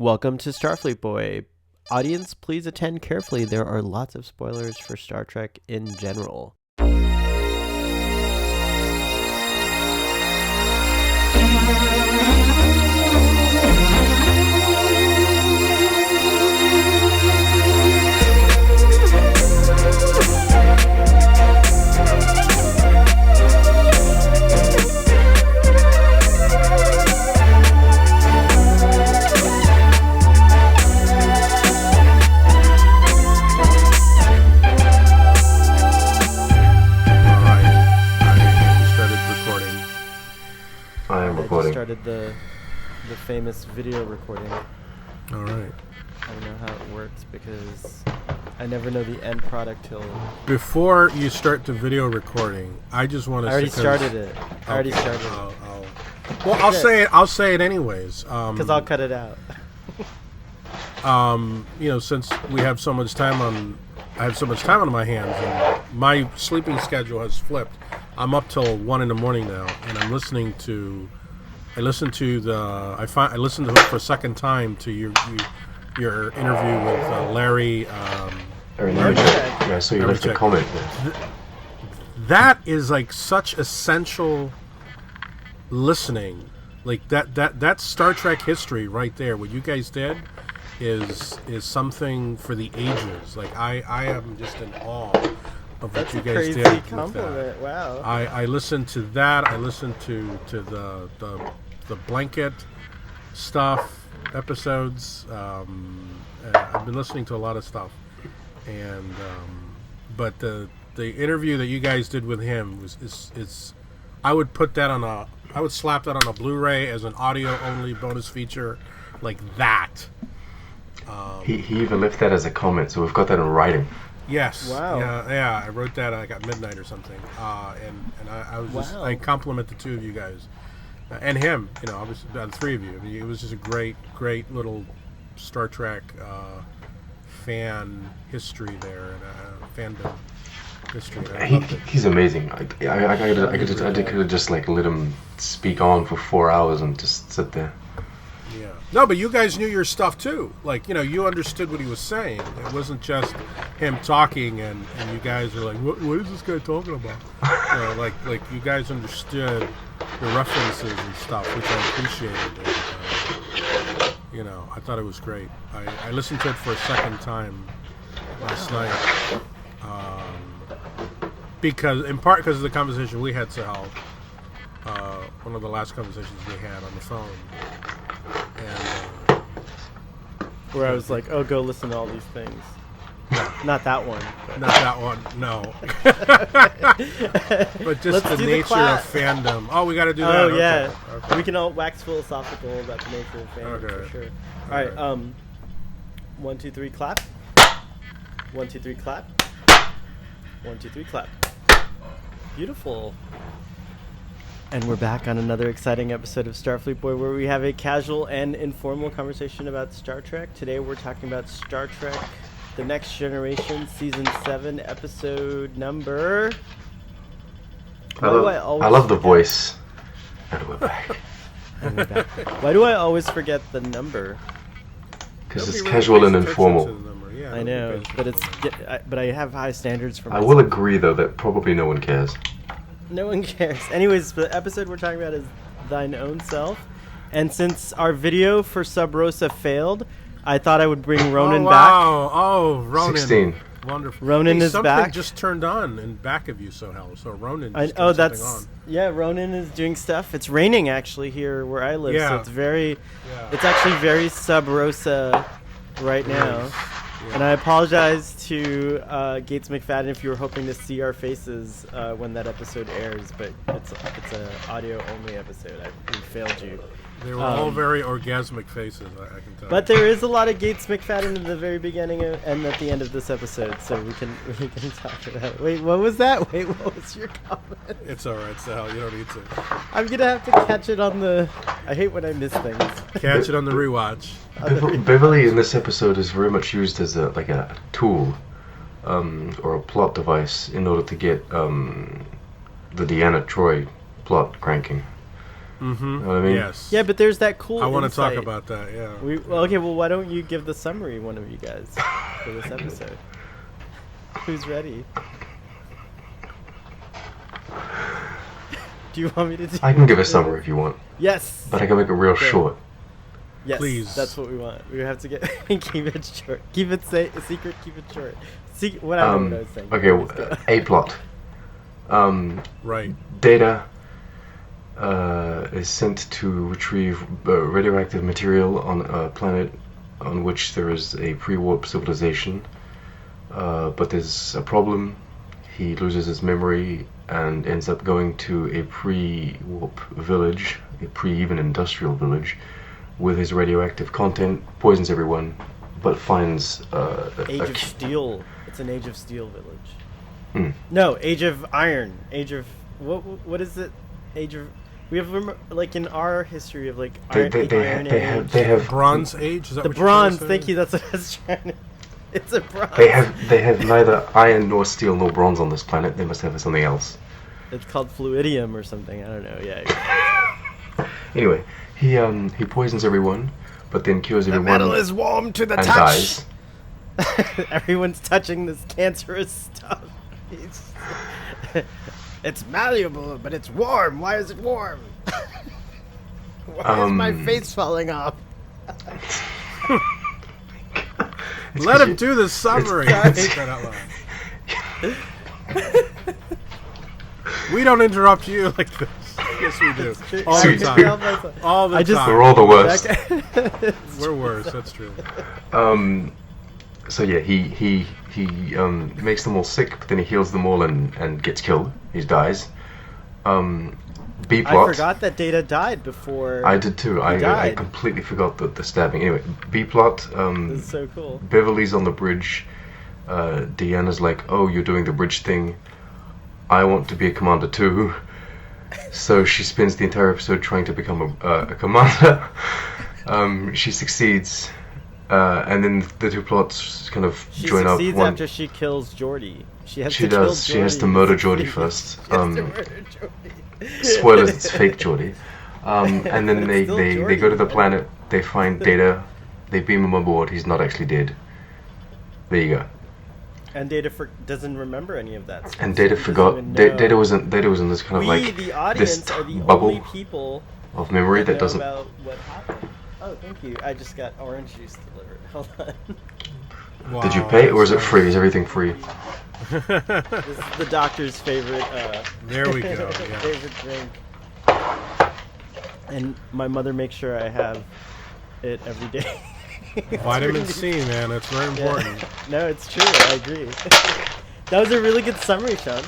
Welcome to Starfleet Boy. Audience, please attend carefully. There are lots of spoilers for Star Trek in general. Started the famous video recording. All right. I don't know how it works because I never know the end product till. Before you start the video recording, I just want to. I already started it. I already started it. Well, I'll say it. I'll say it anyways. Because I'll cut it out. Since we have so much time I have so much time on my hands, and my sleeping schedule has flipped. I'm up till 1 a.m. now, and I'm listening to. I listened to it for a second time to your interview with Larry. Yeah, so you left a comment. That is like such essential listening. Like that's Star Trek history right there. What you guys did is something for the ages. Like I am just in awe of what you guys did. That's a crazy compliment. Wow. I listened to that. I listened to the blanket stuff episodes. I've been listening to a lot of stuff, and but the interview that you guys did with him is I would put that I would slap that on a Blu-ray as an audio only bonus feature, like that. He even left that as a comment, so we've got that in writing. Yes. Wow. Yeah. I wrote that like at midnight or something. And I was just I compliment the two of you guys, and him. Obviously the three of you. I mean, it was just a great little Star Trek fan history there, and fandom history. He's amazing. I could have just like let him speak on for 4 hours and just sit there. Yeah. No, but you guys knew your stuff too. Like, you understood what he was saying. It wasn't just him talking and you guys are like, what is this guy talking about? Like you guys understood the references and stuff, which I appreciated. And, I thought it was great. I listened to it for a second time last night. In part because of the conversation we had, Sal. One of the last conversations we had on the phone. And, where I was like, oh, go listen to all these things. Not that one. But. Not that one, no. But just the nature of fandom. Oh, we got to do that. Oh, yeah. Okay. We can all wax philosophical about the nature of fandom, for sure. All right, 1, 2, 3, clap. 1, 2, 3, clap. 1, 2, 3, clap. Beautiful. And we're back on another exciting episode of Starfleet Boy, where we have a casual and informal conversation about Star Trek. Today we're talking about Star Trek The Next Generation, Season 7, Episode number... I love the voice. And we're back. Why do I always forget the number? Because it's casual and informal. Yeah, I know, but I have high standards for myself. I will agree, though, that probably no one cares. No one cares. Anyways, the episode we're talking about is Thine Own Self. And since our video for Sub Rosa failed, I thought I would bring Ronan back. Oh, Ronan. 16. Wonderful. Ronan is back. Something just turned on in back of you, so Ronan just on. Yeah, Ronan is doing stuff. It's raining, actually, here where I live. Yeah. So it's actually very Sub Rosa right now. Yeah. And I apologize to Gates McFadden if you were hoping to see our faces when that episode airs, but it's an audio-only episode. We failed you. They were all very orgasmic faces, I can tell. But there is a lot of Gates McFadden in the very beginning and at the end of this episode, so we can talk about it. Wait, what was that? Wait, what was your comment? It's all right, Sal. You don't need to. I'm going to have to catch it on the... I hate when I miss things. Catch it on the rewatch. Beverly in this episode is very much used as a tool or a plot device in order to get the Deanna Troi plot cranking. Mm-hmm. You know what I mean? Yes. Yeah, but there's that cool. I want to talk insight. about that. Yeah. Okay, well, why don't you give the summary, one of you guys, for this episode? Who's ready? Do you want me to do? I can give a summary if you want, Yes. but I can make it real Okay. short. Yes, Please. that's what we want. We have to get keep it short. Keep it secret. Keep it short. What I was saying. Okay, Let's go. A plot. Right. Data is sent to retrieve radioactive material on a planet on which there is a pre-warp civilization. But there's a problem. He loses his memory and ends up going to a pre-warp village, a pre-even industrial village, with his radioactive content, poisons everyone, but finds Age of Steel. It's an Age of Steel village. Hmm. No, Age of Iron. Age of what is it? Age of we have like in our history of like Iron Age. They have Bronze Age. Is that The what you're trying to bronze. say? Thank you. That's what I was trying to. It's a bronze. They have neither iron nor steel nor bronze on this planet. They must have something else. It's called fluidium or something. I don't know. Yeah. Anyway, he poisons everyone, but then cures The everyone metal is warm to the and touch. dies. Everyone's touching this cancerous stuff. It's malleable, but it's warm. Why is it warm? Why is my face falling off? It's Let 'cause him do the summary. Sorry. Say that out loud. We don't interrupt you like this. Yes, we do. True. All the Sweet. time. All the I just- time. We're all the worst. We're worse. That's true. So yeah, he makes them all sick, but then he heals them all and gets killed. He dies. B I plot. forgot that Data died before. I did too. I died. completely forgot the stabbing. Anyway, B plot. This is so cool. Beverly's on the bridge. Deanna's like, "Oh, you're doing the bridge thing. I want to be a commander too." So she spends the entire episode trying to become a commander. She succeeds, and then the two plots kind of She join up. succeeds One, after she kills Geordie. She has she to kill does. She has to Geordie. murder Geordie first. She has to murder Geordie. Spoilers, it's fake Geordie. And then they Still go to Geordie. the planet. They find Data. They beam him aboard. He's not actually dead. There you go. And Data doesn't remember any of that stuff. And so Data he doesn't forgot. even know. Data was in this kind of We, like the this audience, are the bubble only people of memory that know doesn't. about what happened. Oh, thank you. I just got orange juice delivered. Hold on. Wow, Did you pay or is it that's free? Is everything free? This is the doctor's favorite. There we go. Yeah. Favorite drink. And my mother makes sure I have it every day. It's Vitamin really- C, man. That's very Yeah. important. No, it's true. I agree. That was a really good summary, Sean.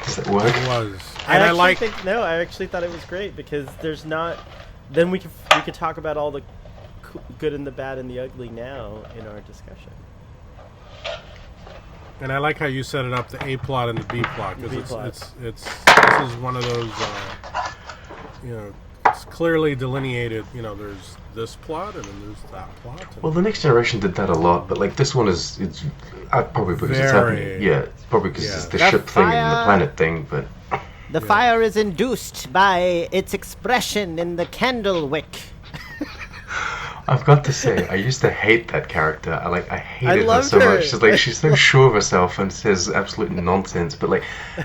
Does that work? It was. I And I actually like. think no. I actually thought it was great because there's not. Then we could talk about all the good and the bad and the ugly now in our discussion. And I like how you set it up, the A plot and the B plot, because B-plot. it's this is one of those, it's clearly delineated. There's this plot and then there's that plot. And Well, the Next Generation did that a lot, but like this one it's probably because it's Very- happening. Yeah, it's probably because it's the The ship thing and the fire- planet thing. But The fire is induced by its expression in the candle wick. I've got to say, I used to hate that character. I hated her loved so her. much. She's so sure of herself and says absolute nonsense. But like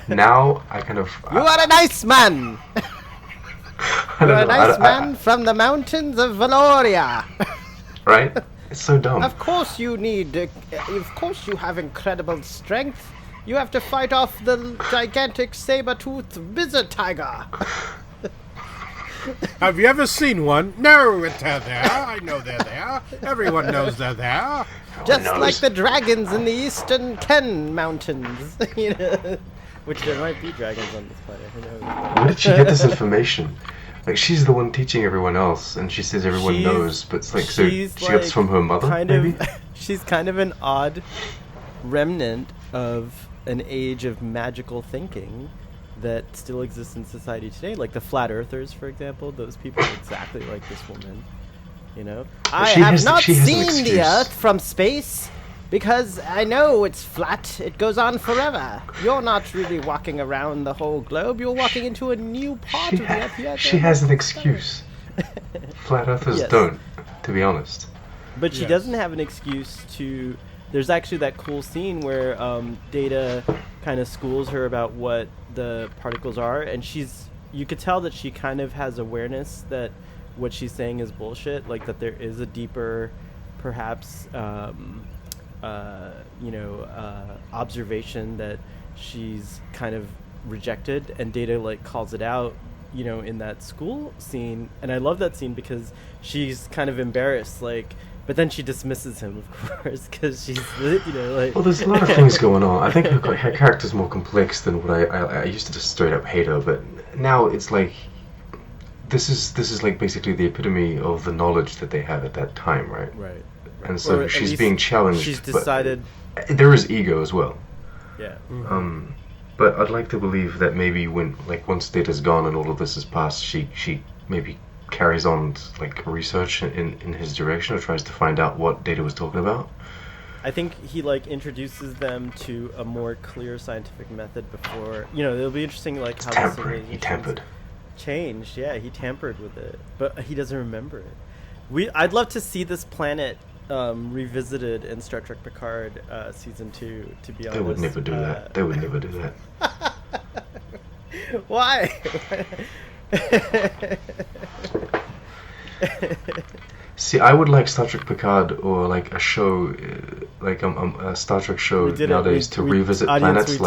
now, I kind of You are a nice man. I You are a don't know, nice man from the mountains of Valoria. right? It's so dumb. Of course you need. Of course you have incredible strength. You have to fight off the gigantic saber-toothed lizard tiger. have you ever seen one? No, they're there. I know they're there. Everyone knows they're there. Just knows. like the dragons in the eastern Ken Mountains. Which there might be dragons on this planet. Who knows? Where did she get this information? Like she's the one teaching everyone else, and she says everyone She's- knows. But it's like so she she's gets from her mother, kind maybe. of. She's kind of an odd remnant of an age of magical thinking that still exists in society today. Like the flat earthers, for example. Those people are exactly like this woman. I she have has- not she has an seen the excuse. Earth from space. Because I know it's flat. It goes on forever. You're not really walking around the whole globe. You're walking into a new part of the Earth. She has an excuse. Flat Earthers don't, to be honest. But she doesn't have an excuse to... There's actually that cool scene where Data kind of schools her about what the particles are, and you could tell that she kind of has awareness that what she's saying is bullshit, like that there is a deeper, perhaps... observation that she's kind of rejected, and Data like calls it out, in that school scene. And I love that scene because she's kind of embarrassed, but then she dismisses him, of course, because she's, Well, there's a lot of things going on. I think her character's more complex than what I used to just straight up hate her, but now it's like this is like basically the epitome of the knowledge that they have at that time, right? Right. And so she's being challenged. She's decided. There is ego as well. Yeah. Mm-hmm. But I'd like to believe that maybe once Data's gone and all of this is past, she maybe carries on research in his direction, or tries to find out what Data was talking about. I think he introduces them to a more clear scientific method before. It'll be interesting how He tampered. Changed. Yeah, he tampered with it, but he doesn't remember it. I'd love to see this planet revisited in Star Trek Picard season 2. To be honest, they would never do that. They would never do that. Why? See, I would like Star Trek Picard, or a show, a Star Trek show nowadays to revisit planets.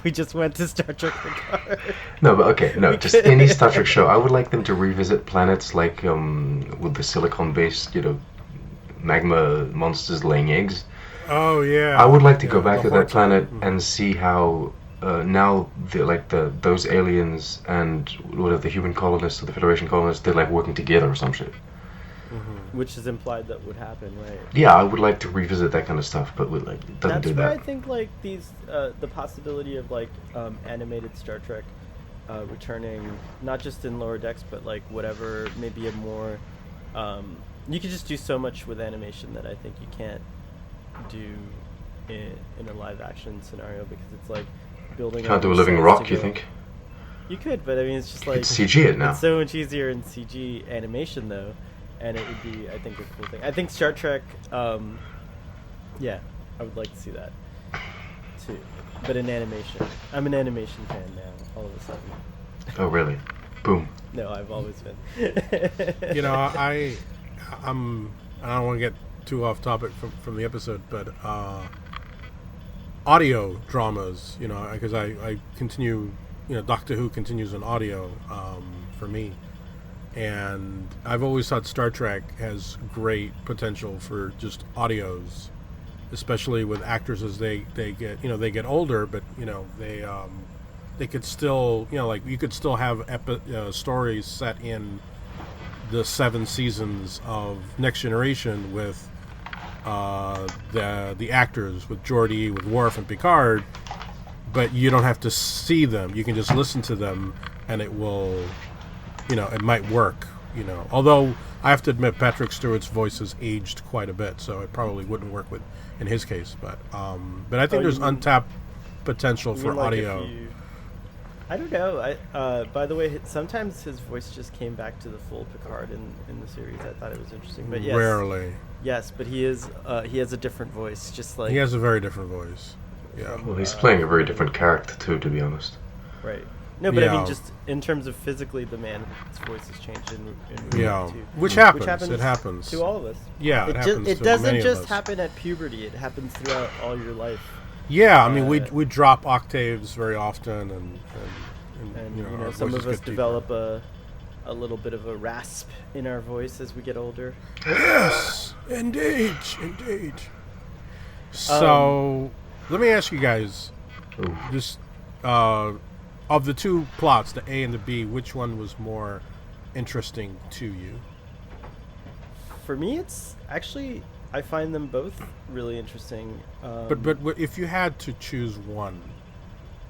We just went to Star Trek Picard. No, but okay, no, just any Star Trek show. I would like them to revisit planets with the silicon-based, magma monsters laying eggs. Oh yeah. I would like to go back to that planet and see how now those aliens and the human colonists or the Federation colonists, they're working together or some shit. Mm-hmm. Which is implied that would happen, right? Yeah, I would like to revisit that kind of stuff, but it doesn't do that. That's where I think these the possibility of animated Star Trek returning, not just in Lower Decks, but whatever, maybe a more you could just do so much with animation that I think you can't do in a live action scenario, because it's building. Can't do a living rock, you think? You could, but I mean, it's just it's CG it now. It's so much easier in CG animation, though, and it would be, I think, a cool thing. I think Star Trek, I would like to see that too, but in animation. I'm an animation fan now, all of a sudden. Oh, really? Boom. No, I've always been. I don't want to get too off topic from the episode, but audio dramas, because I continue, Doctor Who continues on audio for me, and I've always thought Star Trek has great potential for just audios, especially with actors as they get they get older, but they could still you could still have stories set in the 7 seasons of Next Generation with the actors, with Geordi, with Worf and Picard, but you don't have to see them. You can just listen to them, and it will, it might work. Although I have to admit Patrick Stewart's voice has aged quite a bit, so it probably wouldn't work in his case. But I think there's untapped potential for audio. I don't know. By the way, sometimes his voice just came back to the full Picard in the series. I thought it was interesting, but yes, rarely. Yes, but he has a different voice, just like he has a very different voice. Yeah. Well, he's playing a very different character too, to be honest. Right. No, but I mean, just in terms of physically, the man's voice has changed in yeah, too. Which happens. It happens to all of us. Yeah, it happens. It to doesn't many just of us. happen at puberty. It happens throughout all your life. Yeah, I mean, we drop octaves very often, and some of us develop a little bit of a rasp in our voice as we get older. Yes, indeed. So, let me ask you guys, just of the two plots, the A and the B, which one was more interesting to you? For me, it's actually, I find them both really interesting. But if you had to choose one,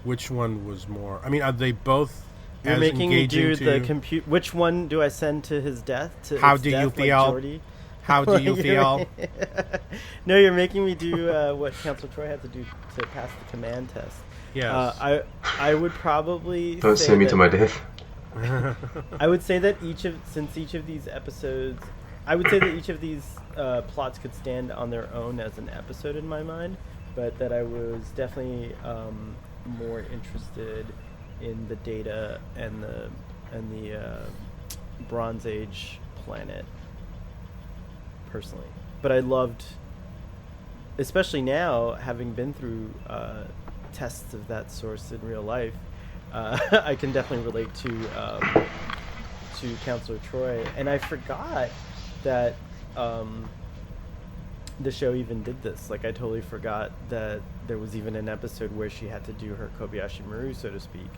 which one was more? I mean, are they both? You're as making me engaging do to the you? compute. Which one do I send to his death? How do you feel? Like How do you feel? No, you're making me do what Counselor Troi had to do to pass the command test. Yes. I would probably Don't say send me that, to my death. I would say that each of these episodes, I would say that each of these plots could stand on their own as an episode in my mind, but that I was definitely more interested in the Data and the Bronze Age planet personally. But I loved, especially now, having been through tests of that source in real life, I can definitely relate to Counselor Troi. And I forgot that the show even did this. Like, I totally forgot that there was even an episode where she had to do her Kobayashi Maru, so to speak.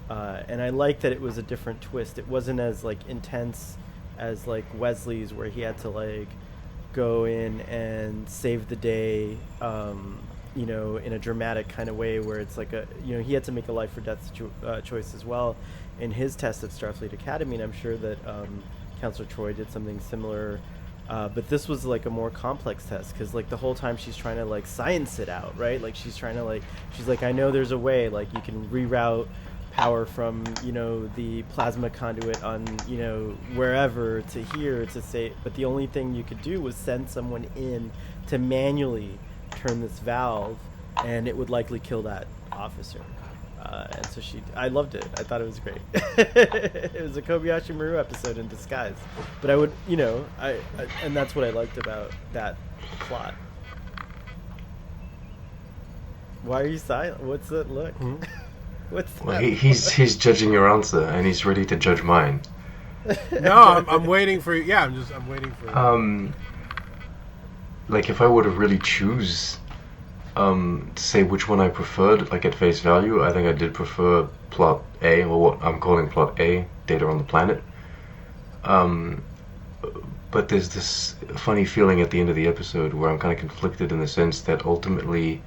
And I like that it was a different twist. It wasn't as like intense as like Wesley's, where he had to like go in and save the day, you know, in a dramatic kind of way, where it's like he had to make a life or death choice as well in his test at Starfleet Academy. And I'm sure that Counselor Troi did something similar. But this was like a more complex test, because like the whole time she's trying to like science it out, right? Like she's like, I know there's a way, like you can reroute power from, you know, the plasma conduit on, you know, wherever to here to say, but the only thing you could do was send someone in to manually turn this valve, and it would likely kill that officer. And so I loved it. I thought it was great. It was a Kobayashi Maru episode in disguise. But I would, you know, and that's what I liked about that plot. Why are you silent? What's that look? Mm-hmm. What's that? Well, he's judging your answer, and he's ready to judge mine. No, I'm waiting for you. Yeah, I'm waiting for you. Like if I were to really choose to say which one I preferred, like at face value, I think I did prefer plot A, or what I'm calling plot A, Data on the Planet. But there's this funny feeling at the end of the episode where I'm kind of conflicted in the sense that ultimately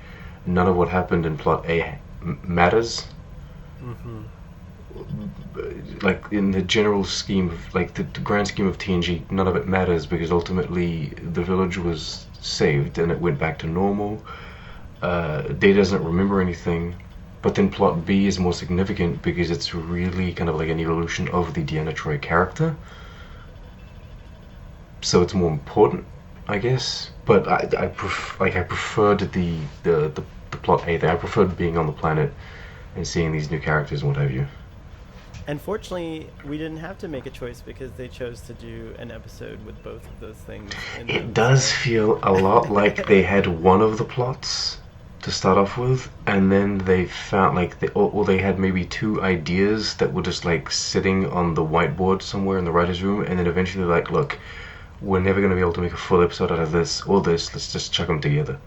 none of what happened in plot A matters. Mm-hmm. Like in the general scheme of, like the grand scheme of TNG, none of it matters, because ultimately the village was saved and it went back to normal. Data doesn't remember anything, but then plot B is more significant because it's really kind of like an evolution of the Deanna Troi character, so it's more important, I guess. But I preferred the plot A there. I preferred being on the planet and seeing these new characters and what have you. Unfortunately, we didn't have to make a choice because they chose to do an episode with both of those things. It does feel a lot like they had one of the plots to start off with, and then they found like they had maybe two ideas that were just like sitting on the whiteboard somewhere in the writer's room, and then eventually like, look, we're never going to be able to make a full episode out of this or this, let's just chuck them together.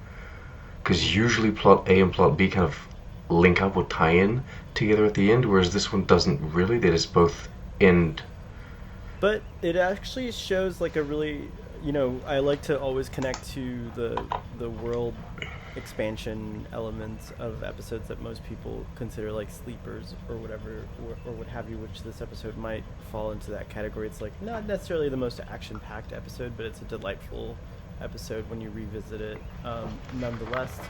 Because usually plot A and plot B kind of link up or tie in together at the end, whereas this one doesn't really. They just both end. But it actually shows like a really, you know, I like to always connect to the world expansion elements of episodes that most people consider like sleepers or whatever, or what have you, which this episode might fall into that category. It's like not necessarily the most action-packed episode, but it's a delightful episode when you revisit it, nonetheless.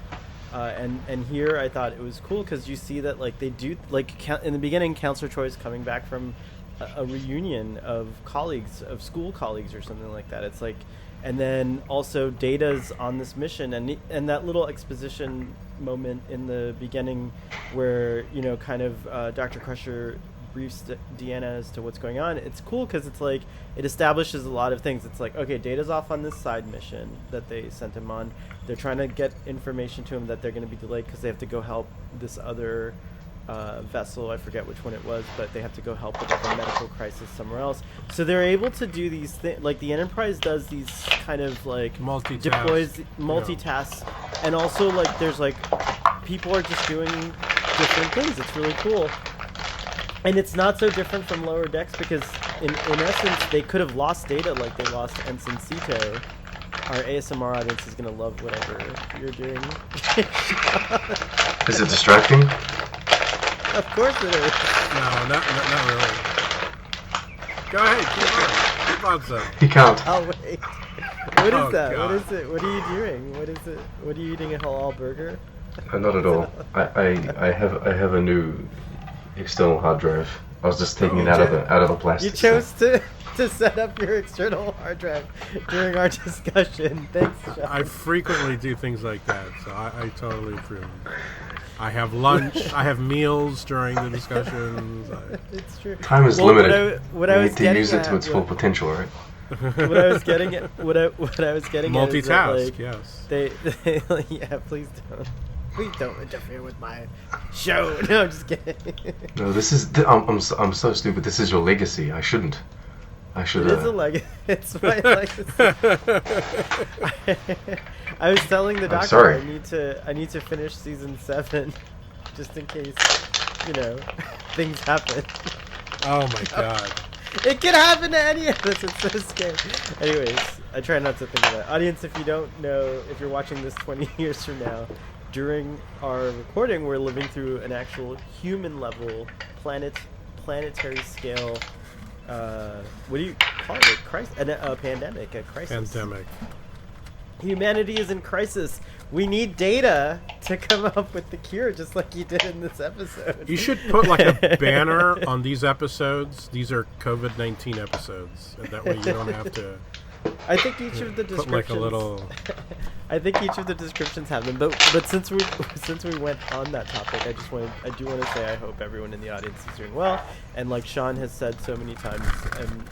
And here I thought it was cool because you see that like they do, like in the beginning, Counselor Troi is coming back from a reunion of colleagues, of school colleagues or something like that. It's like, and then also Data's on this mission, and that little exposition moment in the beginning where, you know, kind of Dr. Crusher briefs Deanna as to what's going on. It's cool because it's like it establishes a lot of things. It's like, okay, Data's off on this side mission that they sent him on. They're trying to get information to him that they're going to be delayed because they have to go help this other vessel. I forget which one it was, but they have to go help with like a medical crisis somewhere else. So they're able to do these things. Like the Enterprise does these kind of like multitasks, yeah. And also like there's like people are just doing different things. It's really cool. And it's not so different from Lower Decks because in essence they could have lost Data like they lost Ensign Cito. Our ASMR audience is going to love whatever you're doing. Is it distracting? Of course it is. No, not really. Go ahead, keep on, sir. He can't. I'll wait. What is Oh, that? God. What is it? What are you doing? What is it? What are you eating? A halal burger? Not at all. I have a new external hard drive. I was just taking it out of the plastic. You chose to set up your external hard drive during our discussion. Thanks, Sean. I frequently do things like that, so I totally approve. I have lunch. I have meals during the discussions. It's true. Time is limited. What I you was need to getting use it to at its full potential, right? What I was getting at, what I was getting at is that, Multitask, like, yes. they yeah, please don't interfere with my show. No, I'm just kidding. No, this is. I'm so stupid. This is your legacy. I shouldn't. I should. It is a legacy. It's my legacy. I was telling the doctor sorry. I need to finish season 7, just in case, things happen. Oh my God. It could happen to any of us. It's so scary. Anyways, I try not to think of that. Audience, if you don't know, if you're watching this 20 years from now, during our recording, we're living through an actual human level, planetary scale. What do you call it? A pandemic, a crisis. Pandemic. Humanity is in crisis. We need data to come up with the cure, just like you did in this episode. You should put like a banner on these episodes. These are COVID-19 episodes. And that way you don't have to. I think each of the descriptions. Put like a little. I think each of the descriptions have them, but since we went on that topic, I do want to say I hope everyone in the audience is doing well, and like Sean has said so many times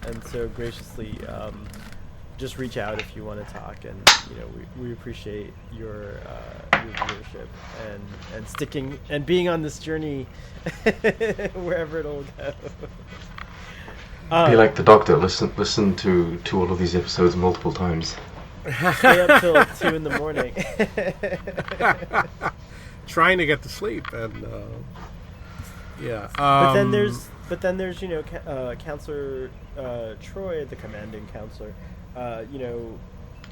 and so graciously, just reach out if you want to talk, and we appreciate your viewership and sticking and being on this journey wherever it'll go. Be like the doctor. Listen to all of these episodes multiple times. Stay up till 2 in the morning. Trying to get to sleep, and yeah. But then there's Counselor Troi, the commanding counselor.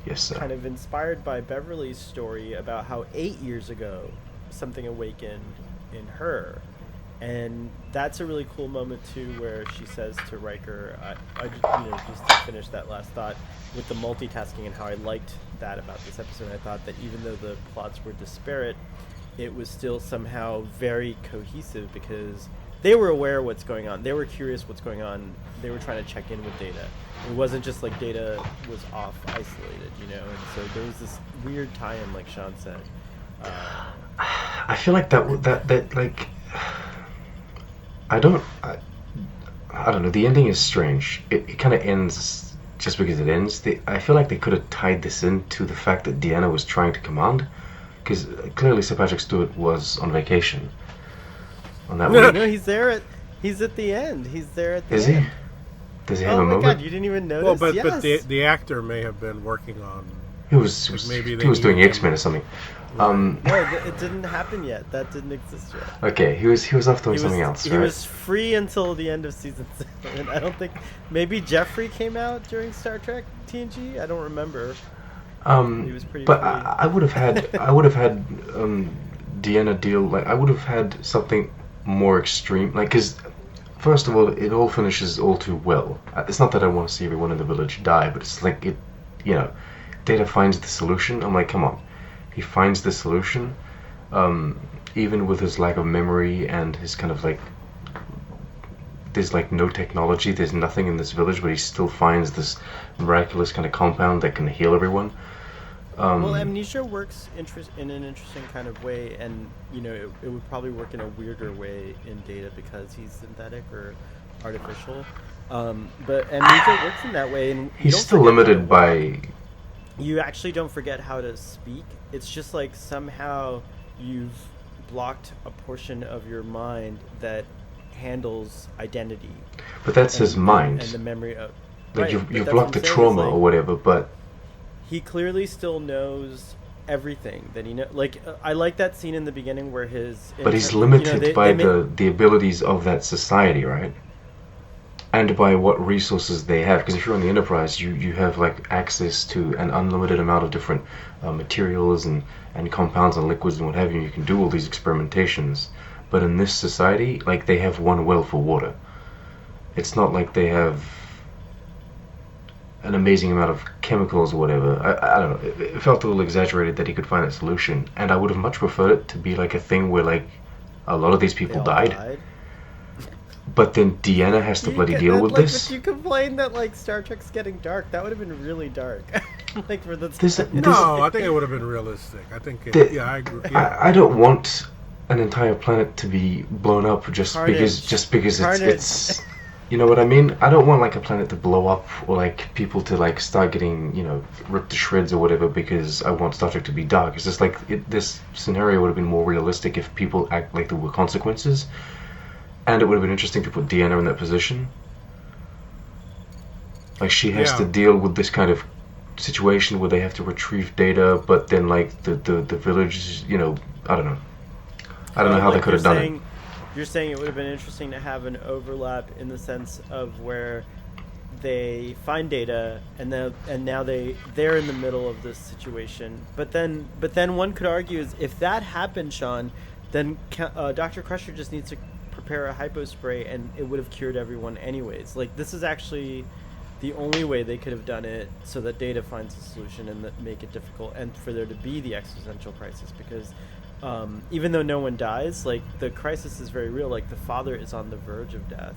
Yes, sir. Kind of inspired by Beverly's story about how 8 years ago something awakened in her. And that's a really cool moment too, where she says to Riker, just to finish that last thought with the multitasking and how I liked that about this episode. I thought that even though the plots were disparate, it was still somehow very cohesive because they were aware of what's going on. They were curious what's going on. They were trying to check in with Data. It wasn't just like Data was off isolated, And so there was this weird tie-in, like Sean said. I feel like that like. I don't know. The ending is strange. It kind of ends just because it ends. I feel like they could have tied this into the fact that Deanna was trying to command, because clearly Sir Patrick Stewart was on vacation on that week. No, he's at the end. He's there at the end. Is he? Does he have a moment? Oh my God, you didn't even notice? Well, yes. but the actor may have been working on. He was doing X-Men or something. No, it didn't happen yet. That didn't exist yet. Okay, he was off doing something else. He was free until the end of season 7. I don't think maybe Jeffrey came out during Star Trek TNG. I don't remember. He was pretty. But free. I would have had Deanna deal, like I would have had something more extreme, like because first of all, it all finishes all too well. It's not that I want to see everyone in the village die, but it's like Data finds the solution. I'm like, come on. He finds the solution, even with his lack of memory and his kind of like, there's like no technology, there's nothing in this village, but he still finds this miraculous kind of compound that can heal everyone. Well, amnesia works in an interesting kind of way, and it would probably work in a weirder way in Data because he's synthetic or artificial. But amnesia works in that way, and he's still limited by. You actually don't forget how to speak. It's just like somehow you've blocked a portion of your mind that handles identity. But that's his mind. And the memory of. Like you've blocked the trauma or whatever, but. He clearly still knows everything that he knows. Like, I like that scene in the beginning where his. But he's limited by the abilities of that society, right? And by what resources they have, because if you're on the Enterprise, you have like access to an unlimited amount of different materials and compounds and liquids and what have you. You can do all these experimentations, but in this society, like they have one well for water. It's not like they have an amazing amount of chemicals or whatever. I don't know. It felt a little exaggerated that he could find a solution, and I would have much preferred it to be like a thing where like a lot of these people died. But then Deanna has to bloody deal with this. But you complain that like Star Trek's getting dark. That would have been really dark. Like for the no, I think it would have been realistic. I think I agree. Yeah. I don't want an entire planet to be blown up just because it's you know what I mean? I don't want like a planet to blow up or like people to like start getting, you know, ripped to shreds or whatever because I want Star Trek to be dark. It's just like this scenario would have been more realistic if people act like there were consequences. And it would have been interesting to put Deanna in that position. Like, she has to deal with this kind of situation where they have to retrieve data, but then, like, the village, you know, I don't know. I don't know how they could have done it. You're saying it would have been interesting to have an overlap in the sense of where they find data, and now they're in the middle of this situation. But then one could argue is if that happened, Sean, then Dr. Crusher just needs to prepare a hypo spray and it would have cured everyone anyways. Like, this is actually the only way they could have done it so that Data finds a solution and that make it difficult and for there to be the existential crisis, because even though no one dies, like, the crisis is very real. Like, the father is on the verge of death,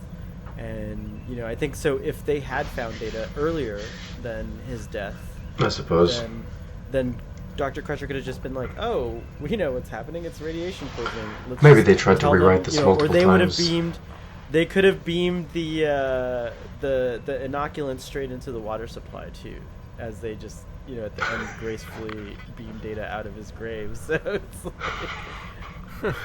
and you know, I think so if they had found Data earlier than his death, I suppose, then Dr. Crusher could have just been like, "Oh, we know what's happening. It's radiation poisoning." Maybe they tried to rewrite this multiple times. Or they would have beamed. They could have beamed the inoculant straight into the water supply too, as they just, you know, at the end gracefully beam Data out of his grave. So it's like,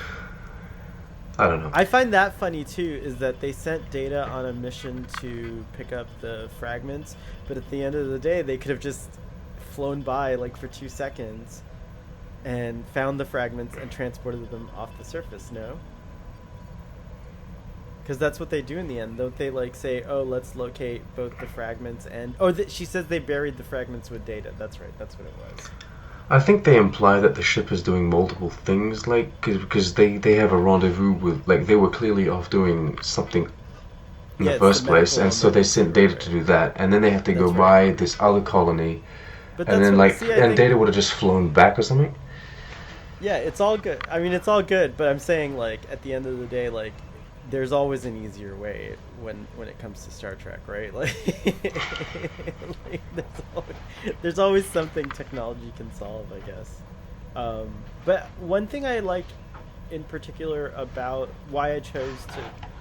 I don't know. I find that funny too, is that they sent Data on a mission to pick up the fragments, but at the end of the day, they could have just flown by like for 2 seconds and found the fragments and transported them off the surface. No, because that's what they do in the end. Don't they like say, oh, let's locate both the fragments and she says they buried the fragments with Data. That's right, that's what it was. I think they imply that the ship is doing multiple things, like, because they have a rendezvous with, like, they were clearly off doing something in the first place, and so they sent Data to do that, and then they have to go by this other colony. But and then, like, and Data would have just flown back or something? Yeah, it's all good. I mean, it's all good, but I'm saying, like, at the end of the day, like, there's always an easier way when it comes to Star Trek, right? Like, like there's always something technology can solve, I guess. But one thing I like in particular about why I chose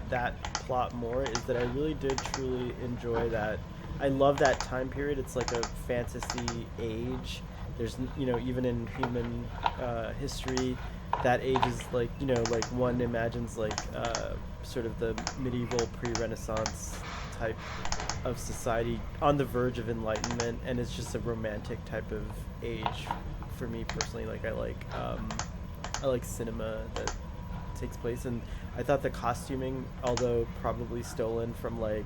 that plot more is that I really did truly enjoy that. I love that time period. It's like a fantasy age. There's, you know, even in human history, that age is like, you know, like one imagines like sort of the medieval pre-Renaissance type of society on the verge of enlightenment, and it's just a romantic type of age for me personally. Like, I like cinema that takes place, and I thought the costuming, although probably stolen from like,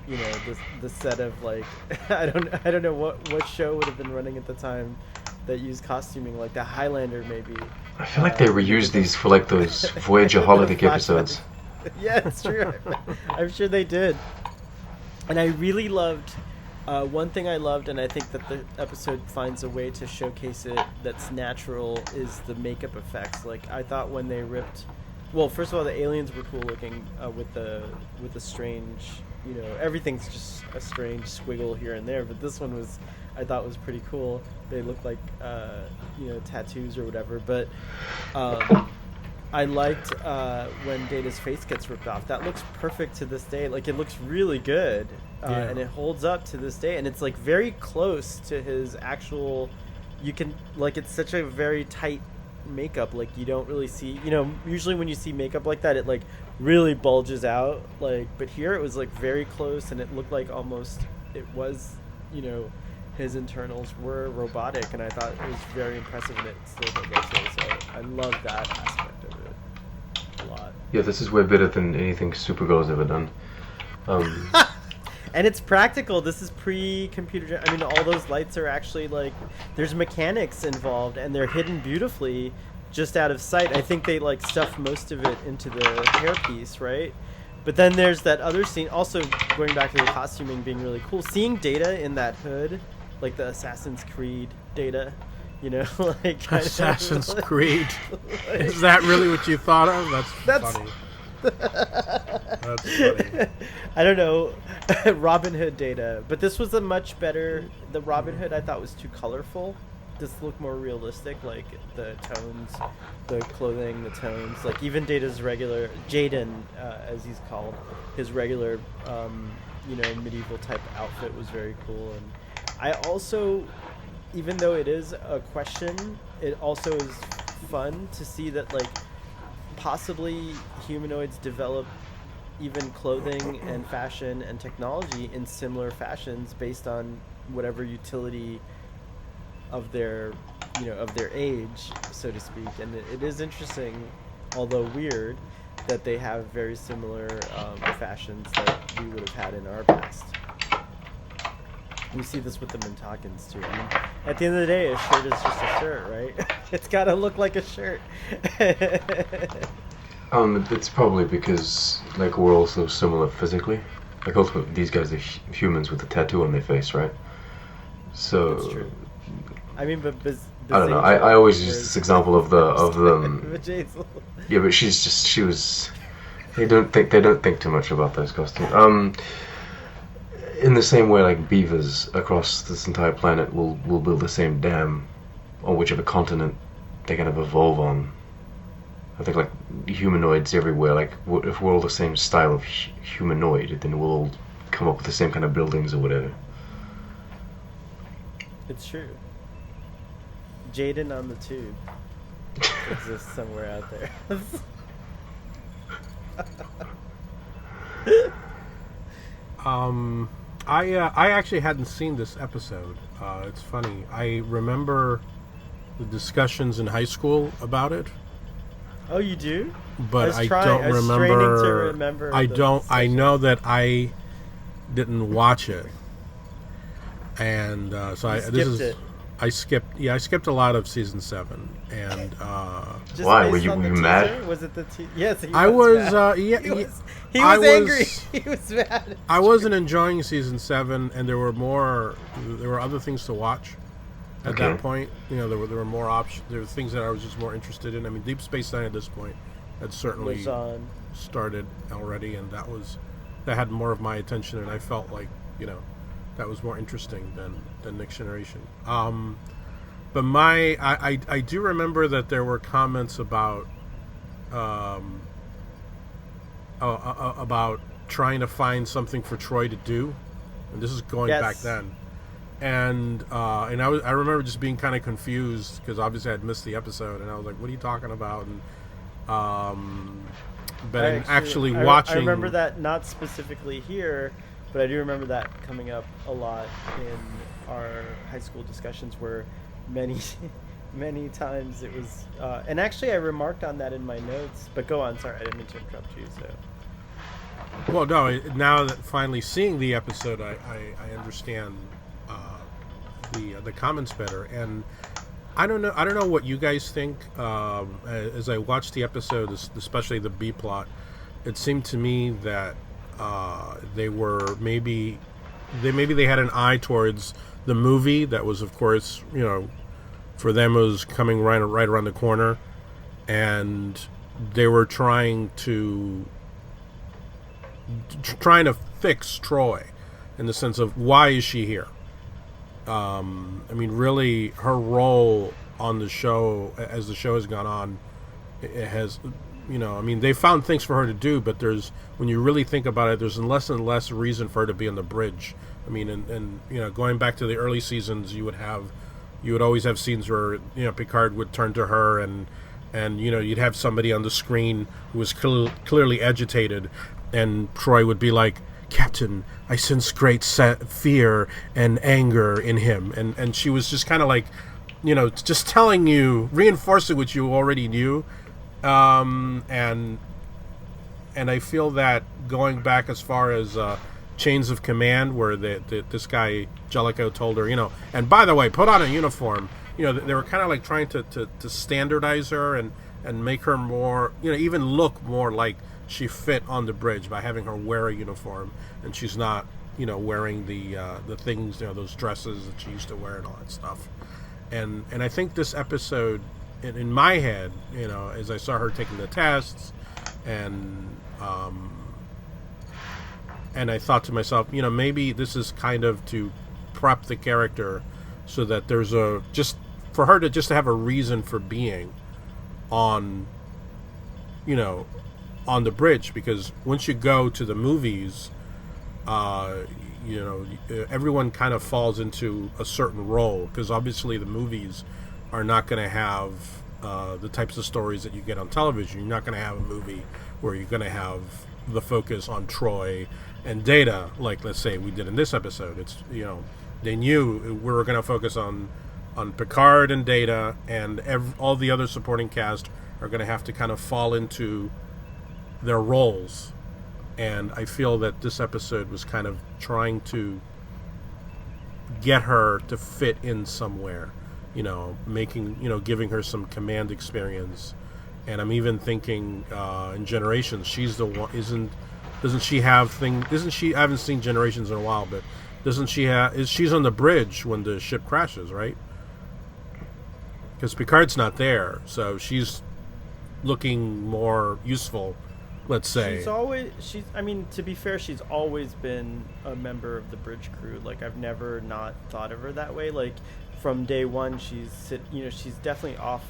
you know, the set of like I don't know what show would have been running at the time that used costuming, like the Highlander maybe. I feel like they reused these for like those Voyager holodeck episodes. Yeah, it's true. I'm sure they did. And I really loved one thing I loved, and I think that the episode finds a way to showcase it that's natural, is the makeup effects. Like, I thought when they ripped, well, first of all, the aliens were cool looking with the strange, you know, everything's just a strange squiggle here and there, but this one was, I thought, was pretty cool. They looked like you know, tattoos or whatever, but I liked when Data's face gets ripped off. That looks perfect to this day. Like, it looks really good, and it holds up to this day, and it's like very close to his actual, you can, like, it's such a very tight makeup. Like, you don't really see, you know, usually when you see makeup like that, it like really bulges out, like, but here it was like very close, and it looked like almost it was, you know, his internals were robotic, and I thought it was very impressive, and it still holds up today. So I love that aspect of it a lot. Yeah, this is way better than anything Supergirl's ever done. And it's practical. This is pre-computer. I mean, all those lights are actually like, there's mechanics involved, and they're hidden beautifully just out of sight. I think they like stuffed most of it into the hairpiece, right? But then there's that other scene, also going back to the costuming being really cool. Seeing Data in that hood, like the Assassin's Creed Data, you know, like Assassin's Creed. Is that really what you thought of? That's funny. That's funny. I don't know, Robin Hood Data, but this was a much better. The Robin Hood I thought was too colorful. This looked more realistic, like the tones, the clothing, the tones. Like even Data's regular Jaden, as he's called, his regular, medieval type outfit was very cool. And I also, even though it is a question, it also is fun to see that like possibly humanoids develop even clothing and fashion and technology in similar fashions based on whatever utility of their age, so to speak. And it is interesting, although weird, that they have very similar fashions that we would have had in our past. We see this with the Mintakans too. I mean, at the end of the day, a shirt is just a shirt, right? It's got to look like a shirt. It's probably because like we're all so similar physically. Like ultimately, these guys are humans with a tattoo on their face, right? So. That's true. I mean, but I don't know. I always use this example of them. Yeah, but she was. They don't think too much about those costumes. In the same way, like beavers across this entire planet will build the same dam on whichever continent they kind of evolve on. I think like humanoids everywhere. Like if we're all the same style of humanoid, then we'll all come up with the same kind of buildings or whatever. It's true. Jaden on the tube exists somewhere out there. I actually hadn't seen this episode. It's funny. I remember the discussions in high school about it. Oh, you do? But I don't remember. I don't. I know that I didn't watch it, and so I skipped. Yeah, I skipped a lot of season 7, and why were you mad? Was it the yes? I was. Mad. He was angry. He was mad. I wasn't enjoying season 7, and there were other things to watch at that point. You know, there were more options. There were things that I was just more interested in. I mean, Deep Space Nine at this point had certainly started already, and that had more of my attention, and I felt like that was more interesting than Next Generation. But I do remember that there were comments about trying to find something for Troi to do, and this is going back then. And I remember just being kind of confused because obviously I'd missed the episode, and I was like, "What are you talking about?" And but actually watching, I remember that not specifically here, but I do remember that coming up a lot in our high school discussions, where many times it was. And actually, I remarked on that in my notes. But go on. Sorry, I didn't mean to interrupt you. So. Well, no. Now that finally seeing the episode, I understand the comments better, and I don't know what you guys think. As I watched the episode, especially the B plot, it seemed to me that they were maybe they had an eye towards the movie that was, of course, for them it was coming right around the corner, and they were trying to fix Troi in the sense of why is she here. I mean, really, her role on the show, as the show has gone on, it has, I mean, they found things for her to do, but when you really think about it, there's less and less reason for her to be on the bridge. I mean, and going back to the early seasons, you would always have scenes where, Picard would turn to her and you'd have somebody on the screen who was clearly agitated, and Troi would be like, "Captain, I sense great fear and anger in him," and she was just kind of like, just telling you, reinforcing what you already knew, and I feel that going back as far as Chains of Command, where this guy Jellicoe told her, and by the way, put on a uniform. They were kind of like trying to standardize her and make her more, even look more like she fit on the bridge by having her wear a uniform, and she's not, wearing the things, those dresses that she used to wear and all that stuff. And I think this episode, in my head, as I saw her taking the tests, and I thought to myself, maybe this is kind of to prep the character so that there's just for her to have a reason for being on the bridge, because once you go to the movies, everyone kind of falls into a certain role, because obviously the movies are not going to have the types of stories that you get on television. You're not going to have a movie where you're going to have the focus on Troi and Data, like let's say we did in this episode. It's they knew we were going to focus on Picard and Data, and all the other supporting cast are going to have to kind of fall into their roles. And I feel that this episode was kind of trying to get her to fit in somewhere, giving her some command experience. And I'm even thinking in Generations, she's the one. Doesn't she have thing? Isn't she? I haven't seen Generations in a while, but doesn't she have? She's on the bridge when the ship crashes, right? Because Picard's not there, so she's looking more useful. Let's say to be fair, she's always been a member of the bridge crew. Like, I've never not thought of her that way. Like, from day one, she's definitely off.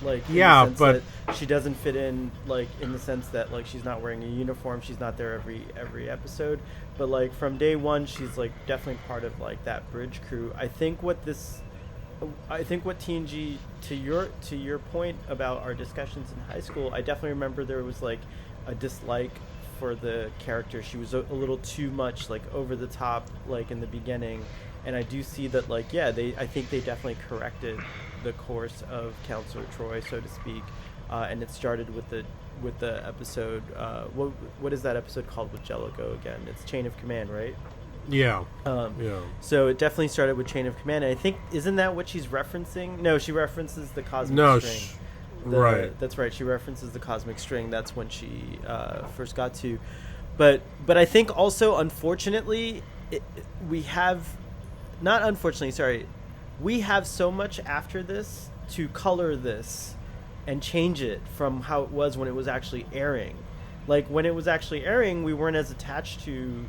Like, yeah, but she doesn't fit in, like, in the sense that, like, she's not wearing a uniform. She's not there every episode. But, like, from day one, she's, like, definitely part of, like, that bridge crew. I think what TNG, to your point about our discussions in high school, I definitely remember there was, like, a dislike for the character. She was a little too much, like, over the top, like, in the beginning. And I do see that, like, I think they definitely corrected the course of Counselor Troi, so to speak. And it started with the episode, what is that episode called with Jellicoe again? It's Chain of Command, right? Yeah. Yeah. So it definitely started with Chain of Command. And I think, isn't that what she's referencing? No, she references the cosmic string. Right. That's right. She references the cosmic string. That's when she first got to. But I think also, unfortunately, we have so much after this to color this and change it from how it was when it was actually airing. Like, when it was actually airing, we weren't as attached to...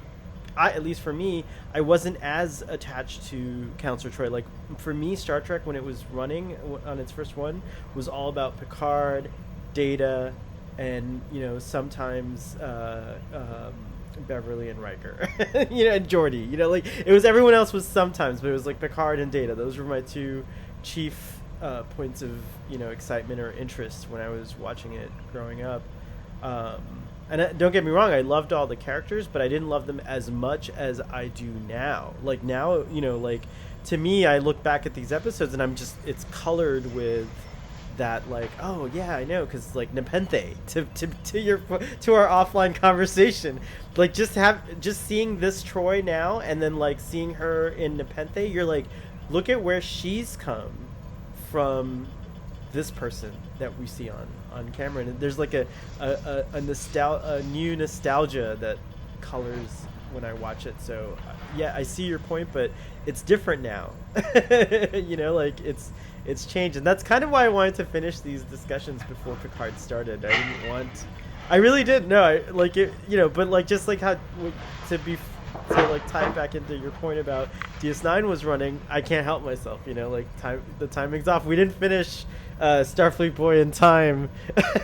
at least for me, I wasn't as attached to Counselor Troi. Like, for me, Star Trek, when it was running on its first one, was all about Picard, Data, and, sometimes Beverly and Riker, and Geordi. Like, it was, everyone else was sometimes, but it was like Picard and Data. Those were my two chief points of, excitement or interest when I was watching it growing up. And don't get me wrong, I loved all the characters, but I didn't love them as much as I do now. Like, now, like, to me, I look back at these episodes and it's colored with that, like, oh yeah, I know, because, like, Nepenthe, to our offline conversation, like, just seeing this Troi now and then, like, seeing her in Nepenthe, you're like, look at where she's come from this person that we see on camera, and there's like a new nostalgia that colors when I watch it. So yeah, I see your point, but it's different now. Like, it's changed, and that's kind of why I wanted to finish these discussions before Picard started. I really did. No, I like it, but like, just like how to tie it back into your point about DS9 was running, I can't help myself, like, the timing's off. We didn't finish Starfleet Boy in time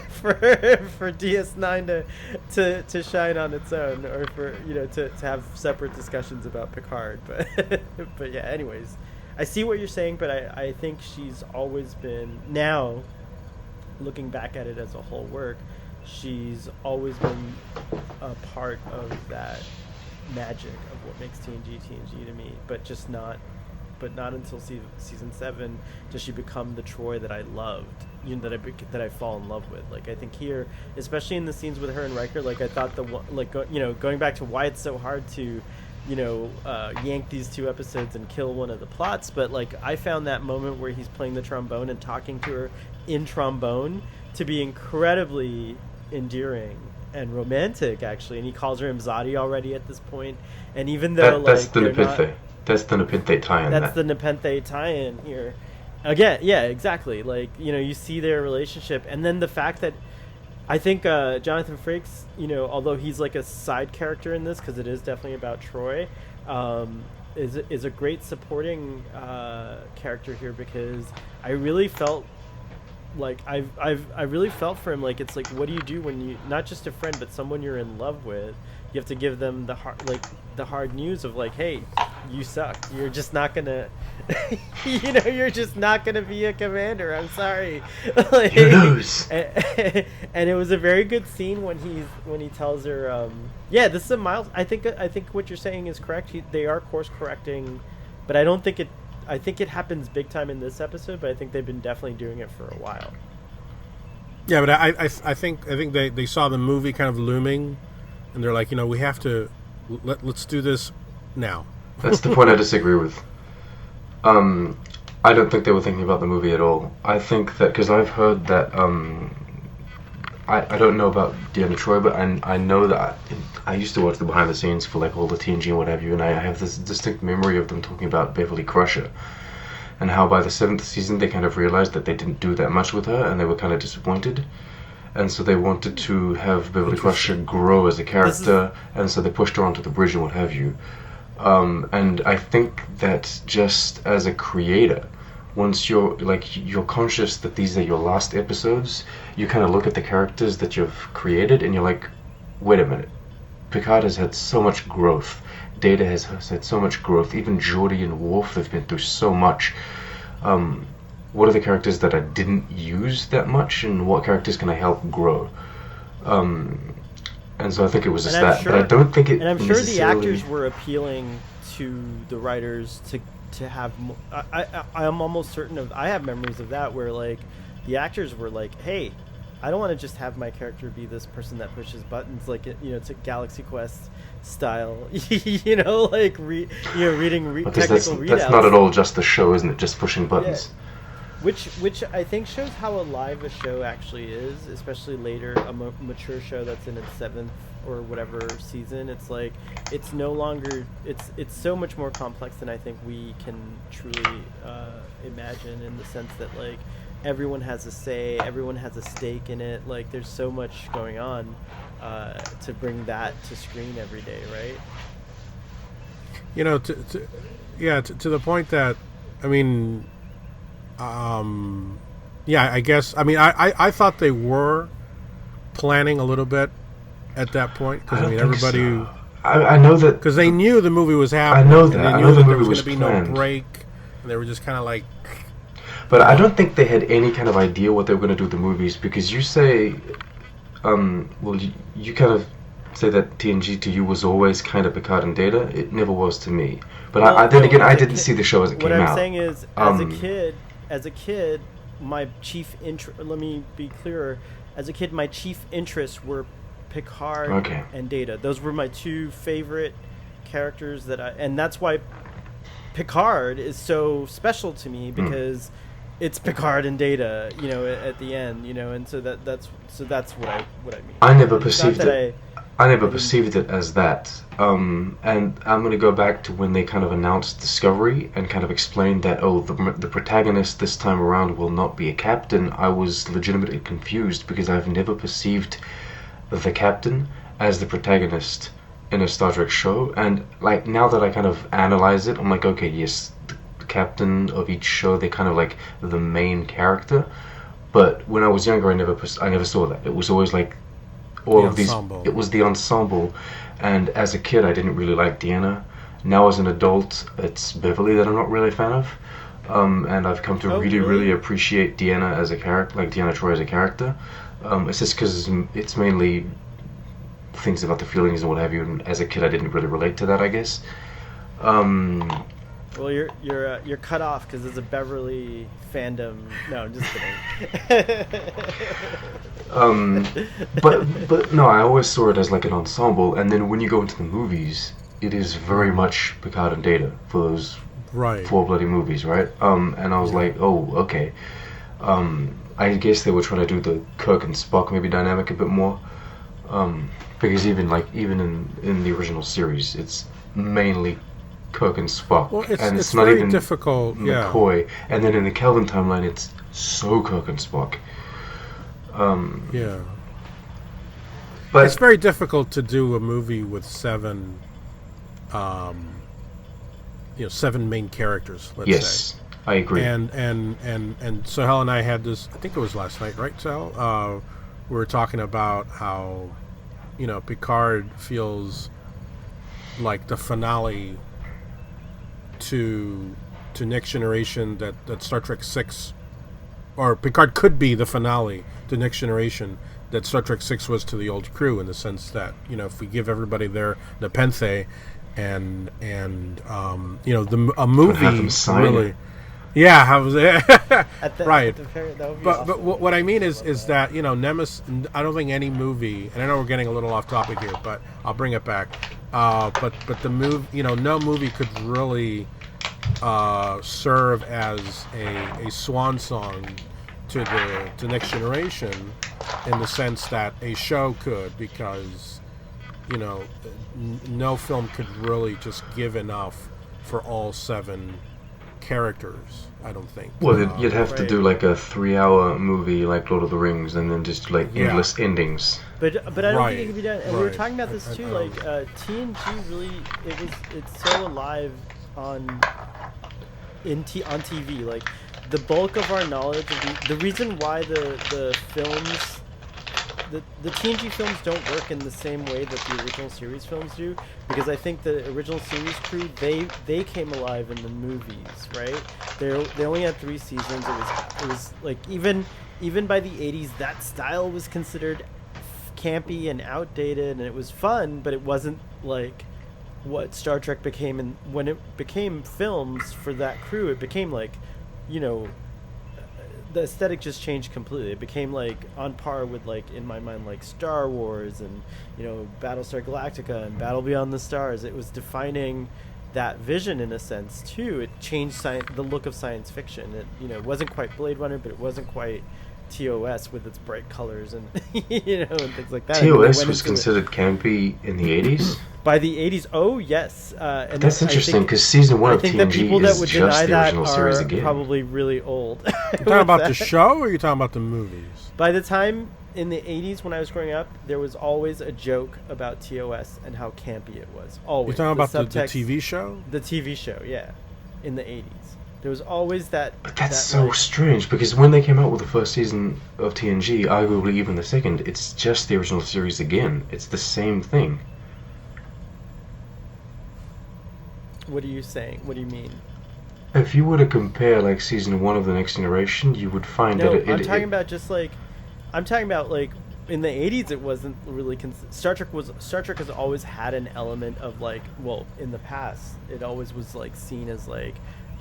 for DS9 to shine on its own, or for to have separate discussions about Picard. But yeah, anyways, I see what you're saying, but I think she's always been, now looking back at it as a whole work, she's always been a part of that magic of what makes TNG to me, but not until season 7 does she become the Troi that I loved, that I fall in love with. Like, I think here, especially in the scenes with her and Riker, like, I thought going back to why it's so hard to yank these two episodes and kill one of the plots, but, like, I found that moment where he's playing the trombone and talking to her in trombone to be incredibly endearing and romantic, actually. And he calls her Imzadi already at this point. And even though that's the Nepenthe. That's the Nepenthe tie-in. That's the Nepenthe tie-in here. Again, yeah, exactly. Like, you see their relationship, and then the fact that I think Jonathan Frakes, although he's like a side character in this, because it is definitely about Troi, is a great supporting character here, because I really felt like I really felt for him. Like, it's like, what do you do when you, not just a friend but someone you're in love with, you have to give them the hard news of like, hey, you suck. You're just not gonna, you're just not gonna be a commander. I'm sorry. Like, you lose. And it was a very good scene when he tells her, yeah, this is a mild. I think what you're saying is correct. They are course correcting, but I don't think it. I think it happens big time in this episode, but I think they've been definitely doing it for a while. Yeah, but I think they saw the movie kind of looming, and they're like, we have to let's do this now. That's the point I disagree with. I don't think they were thinking about the movie at all. I think that, because I've heard that, I don't know about Deanna Troi, but I know that I used to watch the behind the scenes for like all the TNG and what have you, and I have this distinct memory of them talking about Beverly Crusher, and how by the 7th season they kind of realized that they didn't do that much with her, and they were kind of disappointed. And so they wanted to have Beverly Crusher grow as a character, and so they pushed her onto the bridge and what have you. And I think that just as a creator, once you're conscious that these are your last episodes, you kind of look at the characters that you've created and you're like, wait a minute, Picard has had so much growth, Data has had so much growth, even Geordi and Worf, they've been through so much. What are the characters that I didn't use that much, and what characters can I help grow? And so I think it was just that, but I don't think it. And I'm sure the actors were appealing to the writers to have. I'm almost certain of. I have memories of that where like the actors were like, "Hey, I don't want to just have my character be this person that pushes buttons, like it's a Galaxy Quest style, like reading technical readouts." That's not at all just the show, isn't it? Just pushing buttons. Yeah. Which I think shows how alive a show actually is, especially later, a mature show that's in its 7th or whatever season. It's like, it's no longer, it's so much more complex than I think we can truly imagine, in the sense that like everyone has a say, everyone has a stake in it. Like, there's so much going on to bring that to screen every day, right? To the point that, I mean, I guess, I mean, I thought they were planning a little bit at that point, because I mean, everybody, so. I know that, because they knew the movie was happening. I know that. And they knew that there was going to be no break, and they were just kind of like. But I don't think they had any kind of idea what they were going to do with the movies, because you say, you kind of say that TNG to you was always kind of Picard and Data. It never was to me. But I didn't see the show as it came out. What I'm saying is, as a kid, my chief interest. Let me be clearer. As a kid, my chief interests were Picard and Data. Those were my two favorite characters and that's why Picard is so special to me, because it's Picard and Data, at the end, and so that's what I mean. I never perceived it. I never perceived it as that. And I'm going to go back to when they kind of announced Discovery and kind of explained that, the protagonist this time around will not be a captain. I was legitimately confused, because I've never perceived the captain as the protagonist in a Star Trek show. And like, now that I kind of analyze it, I'm like, okay, yes, the captain of each show, they kind of like the main character. But when I was younger, I never saw that. It was always like all of these. It was the ensemble, and as a kid, I didn't really like Deanna. Now, as an adult, it's Beverly that I'm not really a fan of, and I've come to really appreciate Deanna as a character, like Deanna Troi as a character. It's just because it's mainly things about the feelings and what have you. And as a kid, I didn't really relate to that, I guess. Well, you're cut off because there's a Beverly fandom. No, I'm just kidding. But no, I always saw it as like an ensemble, and then when you go into the movies, it is very much Picard and Data for those 4 bloody movies, right? And I was like, oh, okay. I guess they were trying to do the Kirk and Spock maybe dynamic a bit more, because even in the original series, it's mainly Kirk and Spock, Well, and it's not very even difficult. Yeah. McCoy. And then in the Kelvin timeline, it's so Kirk and Spock. Yeah. But It's very difficult to do a movie with seven main characters. Let's say. yes, I agree. And Sahel and I had this. I think it was last night, right, Sahel? We were talking about how, Picard feels like the finale to Next Generation. That Star Trek 6, or Picard could be the finale to Next Generation that Star Trek 6 was to the old crew, in the sense that, if we give everybody their nepenthe and a movie have them sign really. it. Yeah, right. That would be But awesome. what I mean is that Nemesis. I don't think any movie, and I know we're getting a little off topic here, but I'll bring it back. But the move, no movie could really serve as a swan song to Next Generation, in the sense that a show could, because no film could really just give enough for all seven characters, I don't think. Well, you'd have to Right. do like a 3-hour movie like Lord of the Rings, and then just like endless endings. But I don't Right, think it can be done. And we were right. talking about this too. Like TNG really, it's so alive on TV. Like the bulk of our knowledge of the reason why the films. The TNG films don't work in the same way that the original series films do, because I think the original series crew, they came alive in the movies, right? They only had 3 seasons. It was like even by the 80s, that style was considered campy and outdated, and it was fun, but it wasn't like what Star Trek became. And when it became films for that crew, it became like, the aesthetic just changed completely. It became like on par with, like, in my mind, like Star Wars and Battlestar Galactica and Battle Beyond the Stars. It was defining that vision in a sense too. It changed the look of science fiction. It wasn't quite Blade Runner, but it wasn't quite TOS with its bright colors and and things like that. TOS was considered campy in the 80s. By the 80s, oh yes, and That's interesting, because season 1 of TNG is just the original series again. Probably really old. You talking about the show, or you talking about the movies? By the time in the 80s when I was growing up, there was always a joke about TOS and how campy it was. Always. You're talking about the TV show? The TV show, yeah, in the 80s. There was always that. But that's so strange, because when they came out with the first season of TNG, arguably even the second, it's just the original series again. It's the same thing. What are you saying? What do you mean? If you were to compare like season 1 of the Next Generation, you would find that I'm talking about in the 80s it wasn't really Star Trek has always had an element of like, well, in the past it always was like seen as like,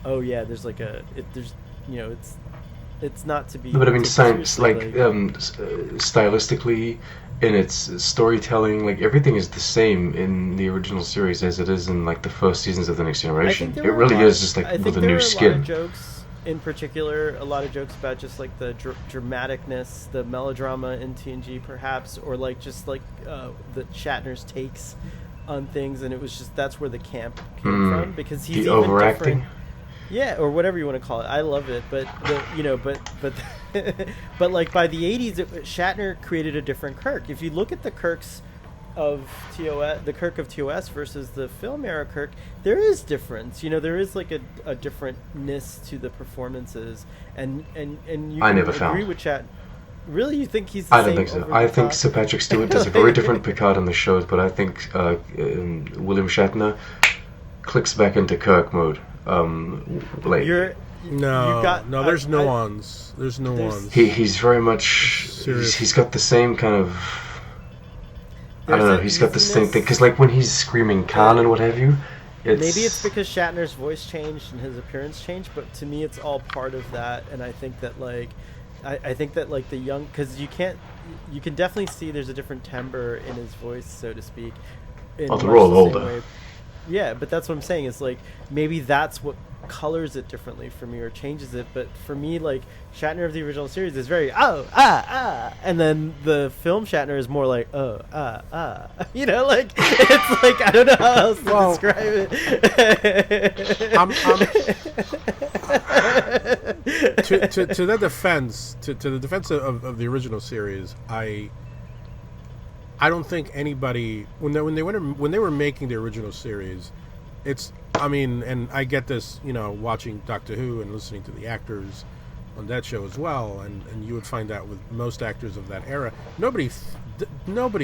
oh yeah, there's like it's not to be. But I mean, science, like like stylistically, in its storytelling, like everything is the same in the original series as it is in like the first seasons of the Next Generation. It really is just like with a new skin. A lot of jokes, in particular, a lot of jokes about just like the dramaticness, the melodrama in TNG, perhaps, or like just like the Shatner's takes on things, and it was just that's where the camp came from, because he's the even overacting. different. Yeah, or whatever you want to call it. I love it, but but like by the 80s, Shatner created a different Kirk. If you look at the Kirks of TOS, the Kirk of TOS versus the film era Kirk, there is difference. There is like a differentness to the performances, and you I can never agree found. with Shatner. Really, you think he's the I same? don't think so. over I the think top? Sir Patrick Stewart does a very different Picard on the shows, but I think William Shatner clicks back into Kirk mode. There's nuance. There's nuance. He's very much. He's got the same kind of. I don't know. He's got the same thing, because like when he's screaming Khan and what have you, maybe it's because Shatner's voice changed and his appearance changed, but to me it's all part of that. And I think that like I think that like the young, because you can definitely see there's a different timbre in his voice, so to speak. They're all older. Yeah, but that's what I'm saying, is like maybe that's what colors it differently for me or changes it. But for me, like Shatner of the original series is very and then the film Shatner is more like you know, like it's like I don't know how else to describe it. To the defense of the original series, I don't think anybody when they were making the original series, and I get this, you know, watching Doctor Who and listening to the actors on that show as well, and you would find that with most actors of that era, nobody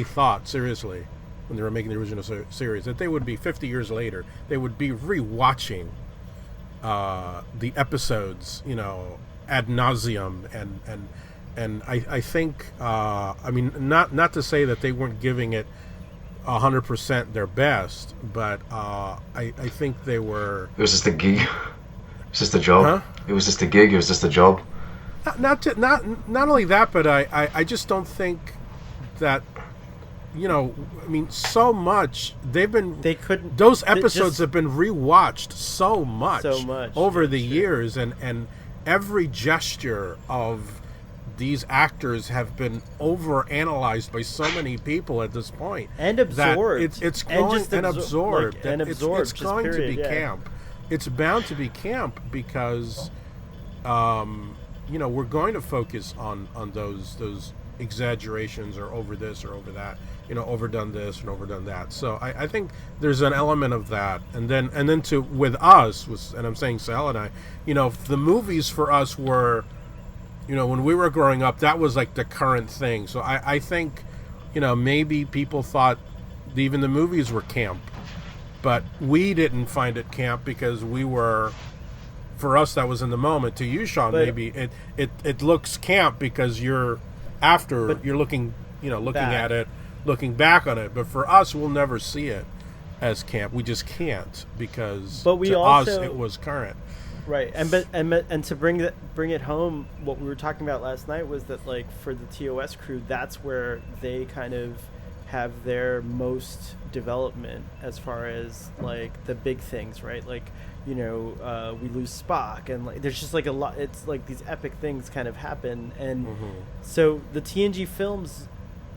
thought seriously when they were making the original series that they would be 50 years later, they would be rewatching the episodes, you know, ad nauseum, and I think not to say that they weren't giving it 100% their best, but I think they were. It was just a gig. It was just a job. Huh? It was just a gig. It was just a job. Not only that, but I just don't think that, you know, I mean, so much those episodes have been rewatched so much over the years, and every gesture of these actors have been over-analyzed by so many people at this point, and absorbed. It's going and absorbed. It's going to be yeah. camp. It's bound to be camp because, you know, we're going to focus on those exaggerations or over this or over that, you know, overdone this and overdone that. So I think there's an element of that, and then with us, and I'm saying Sal and I, you know, the movies for us were, you know, when we were growing up, that was like the current thing. So I think, you know, maybe people thought even the movies were camp, but we didn't find it camp because for us, that was in the moment. To you, Sean, but maybe it looks camp because you're looking, you know, looking at it, looking back on it. But for us, we'll never see it as camp. We just can't, because to us it was current. Right, and to bring it home, what we were talking about last night was that, like, for the TOS crew, that's where they kind of have their most development as far as, like, the big things, right? Like, you know, we lose Spock, and, like, there's just, like, a lot. It's like these epic things kind of happen, and so the TNG films,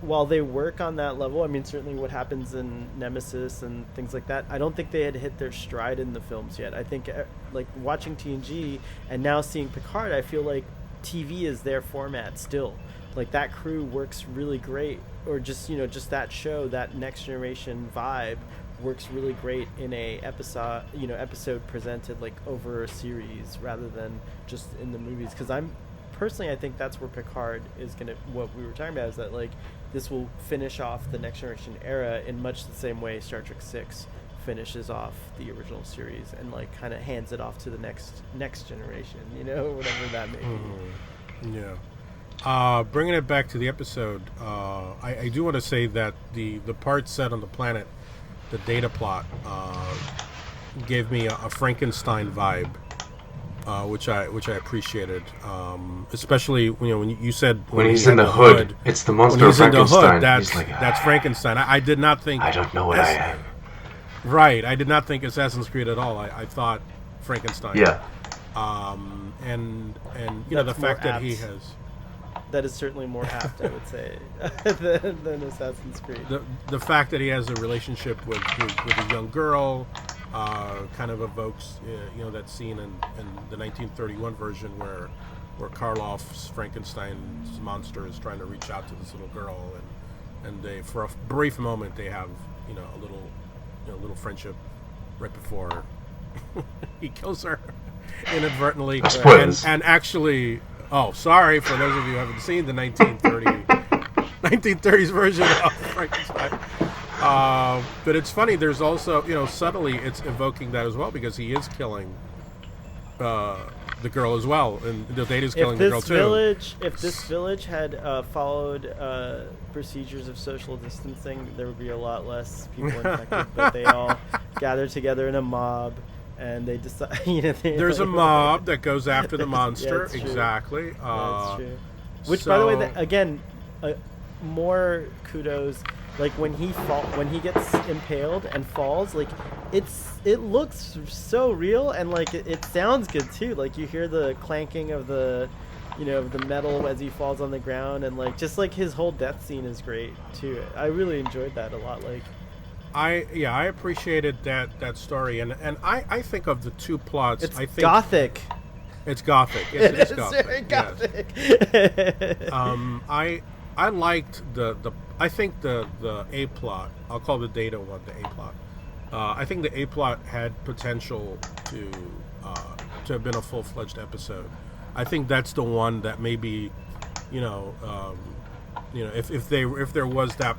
while they work on that level, I mean, certainly what happens in Nemesis and things like that, I don't think they had hit their stride in the films yet. I think, like, watching TNG and now seeing Picard, I feel like TV is their format still. Like, that crew works really great, or just, you know, just that show, that Next Generation vibe works really great in a episode presented, like, over a series rather than just in the movies. Because I think that's where Picard is gonna, what we were talking about is that, like, this will finish off the Next Generation era in much the same way Star Trek 6 finishes off the original series, and, like, kind of hands it off to the next generation, you know, whatever that may be. Yeah. Bringing it back to the episode, I do want to say that the part set on the planet, the data plot, gave me a Frankenstein vibe, which I appreciated, especially, you know, when you said when he's in the hood, it's the monster of Frankenstein. That's Frankenstein. I did not think. I don't know what I am. Right, I did not think Assassin's Creed at all. I thought Frankenstein. Yeah. And you know, the fact that he has. That is certainly more apt, I would say, than Assassin's Creed. The fact that he has a relationship with a young girl kind of evokes, you know, that scene in the 1931 version where Karloff's Frankenstein's monster is trying to reach out to this little girl, and they, for a brief moment, they have, you know, a little friendship right before he kills her inadvertently. And actually, oh, sorry for those of you who haven't seen the 1930s version of Frankenstein. But it's funny, there's also, you know, subtly it's evoking that as well, because he is killing the girl as well, and the Data's killing the girl too. If this village had followed procedures of social distancing, there would be a lot less people infected, but they all gather together in a mob, and they decide, you know, there's a mob that goes after the monster. Yeah, exactly. That's true. Which, by the way, again, more kudos like when he gets impaled and falls, like it looks so real, and like it sounds good too. Like you hear the clanking of the the metal as he falls on the ground, and like just like his whole death scene is great too. I really enjoyed that a lot. Like I appreciated that story, and I think of the two plots. It's I think gothic. It's gothic. It's gothic. Very gothic. Yes. I liked I think the A plot. I'll call the Data one the A plot. I think the A plot had potential to have been a full-fledged episode. I think that's the one that maybe, if there was that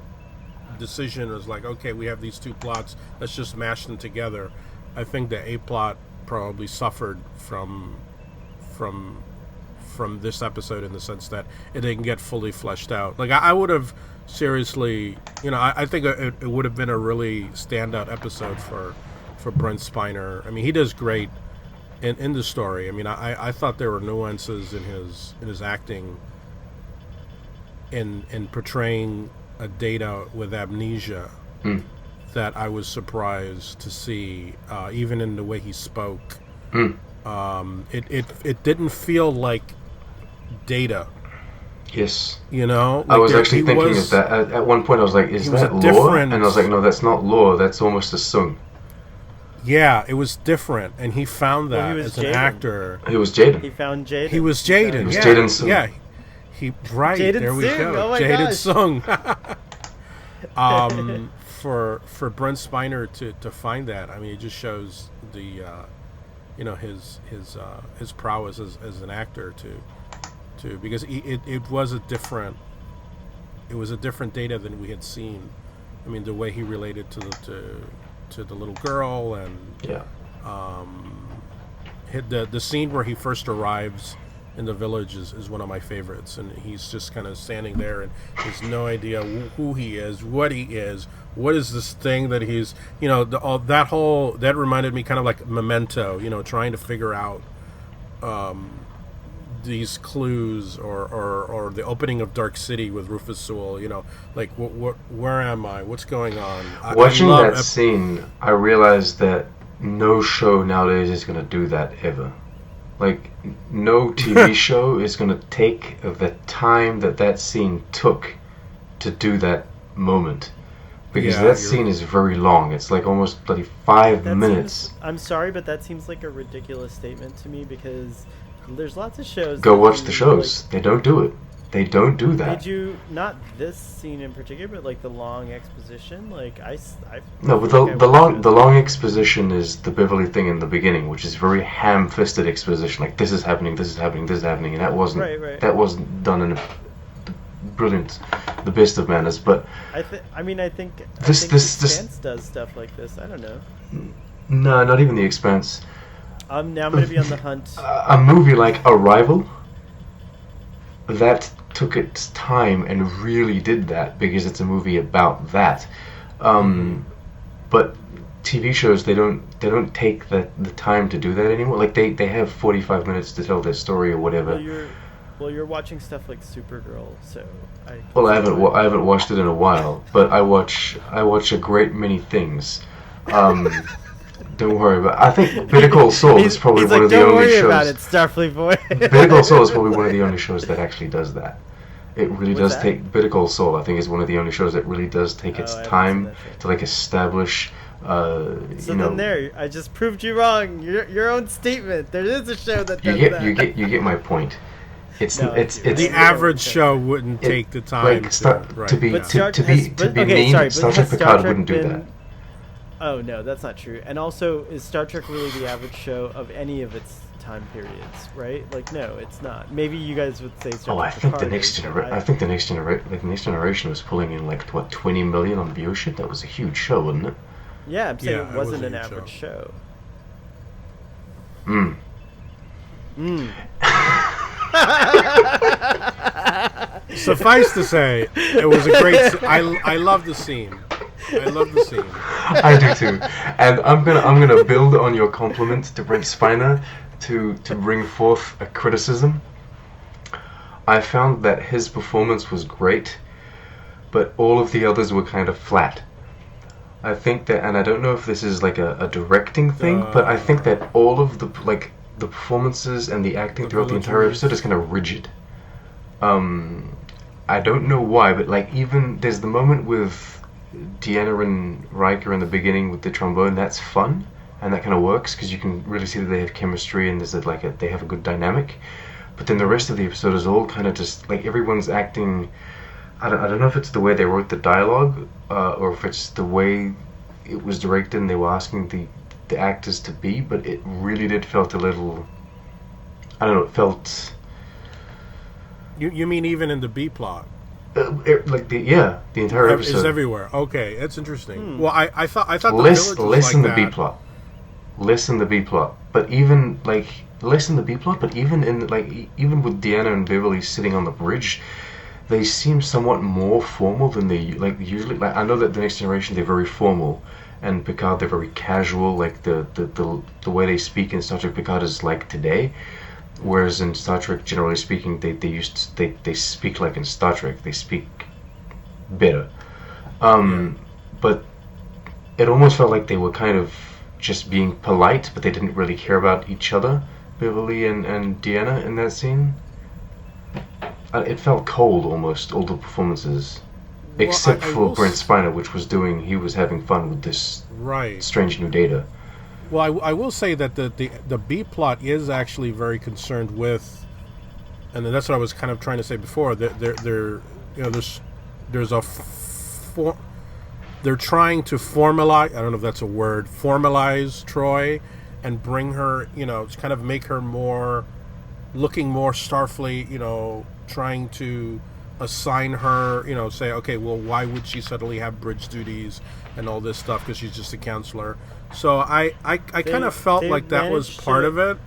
decision, it was like, okay, we have these two plots, let's just mash them together. I think the A plot probably suffered from this episode in the sense that it didn't get fully fleshed out. Like I would have seriously, I think it would have been a really standout episode for Brent Spiner. I mean, he does great in the story. I mean, I thought there were nuances in his acting in portraying a Data with amnesia that I was surprised to see, even in the way he spoke. It didn't feel like Data. Yes. Like I was actually thinking of that. At one point I was like, is that lore? And I was like, no, that's not lore, that's almost a sung. Yeah, it was different, and he found that as an actor. He was Jaden. He found Jaden. He was Jaden. He was Jaden Sung. Yeah. Jaden there we Sung. go. Oh my Jaden gosh. Sung. For Brent Spiner to find that, I mean, it just shows the his prowess as an actor to because it was a different Data than we had seen. I mean, the way he related to the little girl, and the scene where he first arrives in the village is one of my favorites, and he's just kind of standing there and has no idea who he is, what he is, what is this thing that he's, that reminded me kind of like Memento, trying to figure out these clues, or the opening of Dark City with Rufus Sewell, like where am I, what's going on. Watching that scene, I realized that no show nowadays is going to do that ever. Like, no TV show is going to take the time that scene took to do that moment. Because that scene is very long. It's like almost bloody 5 minutes. I'm sorry, but that seems like a ridiculous statement to me, because there's lots of shows. Go watch the shows. They don't do it. They don't do that. Did you, not this scene in particular, but like the long exposition? Like No, but the long exposition is the Beverly thing in the beginning, which is very ham-fisted exposition. Like, this is happening, this is happening, this is happening, and that wasn't that wasn't done in a brilliant, the best of manners. But I think The Expanse does stuff like this. I don't know. No, not even The Expanse. Now I'm gonna be on the hunt. A movie like Arrival, that took its time and really did that because it's a movie about that. But TV shows, they don't take the time to do that anymore. Like they have 45 minutes to tell their story or whatever. Well, you're watching stuff like Supergirl, so I haven't watched it in a while, but I watch a great many things. Don't worry about it. I think Better Call Saul is probably one of the only shows. Don't worry about it, Starfleet boy. Better Call Saul is probably one of the only shows that actually does that. It really does take. Better Call Saul, I think, is one of the only shows that really does take its time to like establish. Then there, I just proved you wrong. Your own statement. There is a show that does that. You get my point. It's the average show wouldn't take the time to be mean. Star Trek Picard wouldn't do that. Oh no, that's not true. And also, is Star Trek really the average show of any of its time periods? Right? Like, no, it's not. Maybe you guys would say Star Trek. I think the next generation was pulling in like 20 million on viewership. That was a huge show, wasn't it? Yeah, I'm saying it wasn't an average show. Suffice to say, it was a great. I love the scene. I love the scene. I do too, and I'm gonna build on your compliment to Brent Spiner to bring forth a criticism. I found that his performance was great, but all of the others were kind of flat. I think that, and I don't know if this is like a directing thing, but I think that all of the the performances and the acting throughout the entire episode is kind of rigid. I don't know why, but like even there's the moment with Deanna and Riker in the beginning with the trombone. That's fun, and that kind of works because you can really see that they have chemistry and there's they have a good dynamic. But then the rest of the episode is all kind of just like everyone's acting. I don't know if it's the way they wrote the dialogue or if it's the way it was directed and they were asking the actors to be, but it really did felt a little. I don't know. It felt. You mean even in the B plot? Like the entire episode is everywhere. Okay, that's interesting. Well, I thought the less village was less in like the that. B plot, less in the B plot, but even like less in the B plot, but even in even with Deanna and Beverly sitting on the bridge, they seem somewhat more formal than they usually. Like I know that the Next Generation they're very formal, and Picard they're very casual. Like the way they speak in Star Trek Picard is like today. Whereas in Star Trek, generally speaking, they speak like in Star Trek. They speak better, but it almost felt like they were kind of just being polite, but they didn't really care about each other, Beverly and Deanna in that scene. It felt cold almost, all the performances, except for Brent Spiner, he was having fun with this strange new data. Well, I will say that the B plot is actually very concerned with, and that's what I was kind of trying to say before. They're trying to formalize. I don't know if that's a word. Formalize Troi, and bring her. To kind of make her looking more Starfleet. Trying to assign her. Say, okay, well, why would she suddenly have bridge duties and all this stuff because she's just a counselor? So I kind of felt like that was part of it.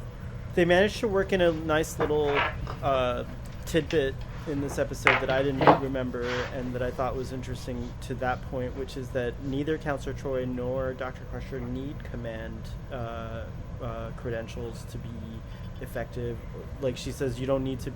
They managed to work in a nice little tidbit in this episode that I didn't remember and that I thought was interesting to that point, which is that neither Counselor Troi nor Dr. Crusher need command credentials to be effective. Like she says, you don't need to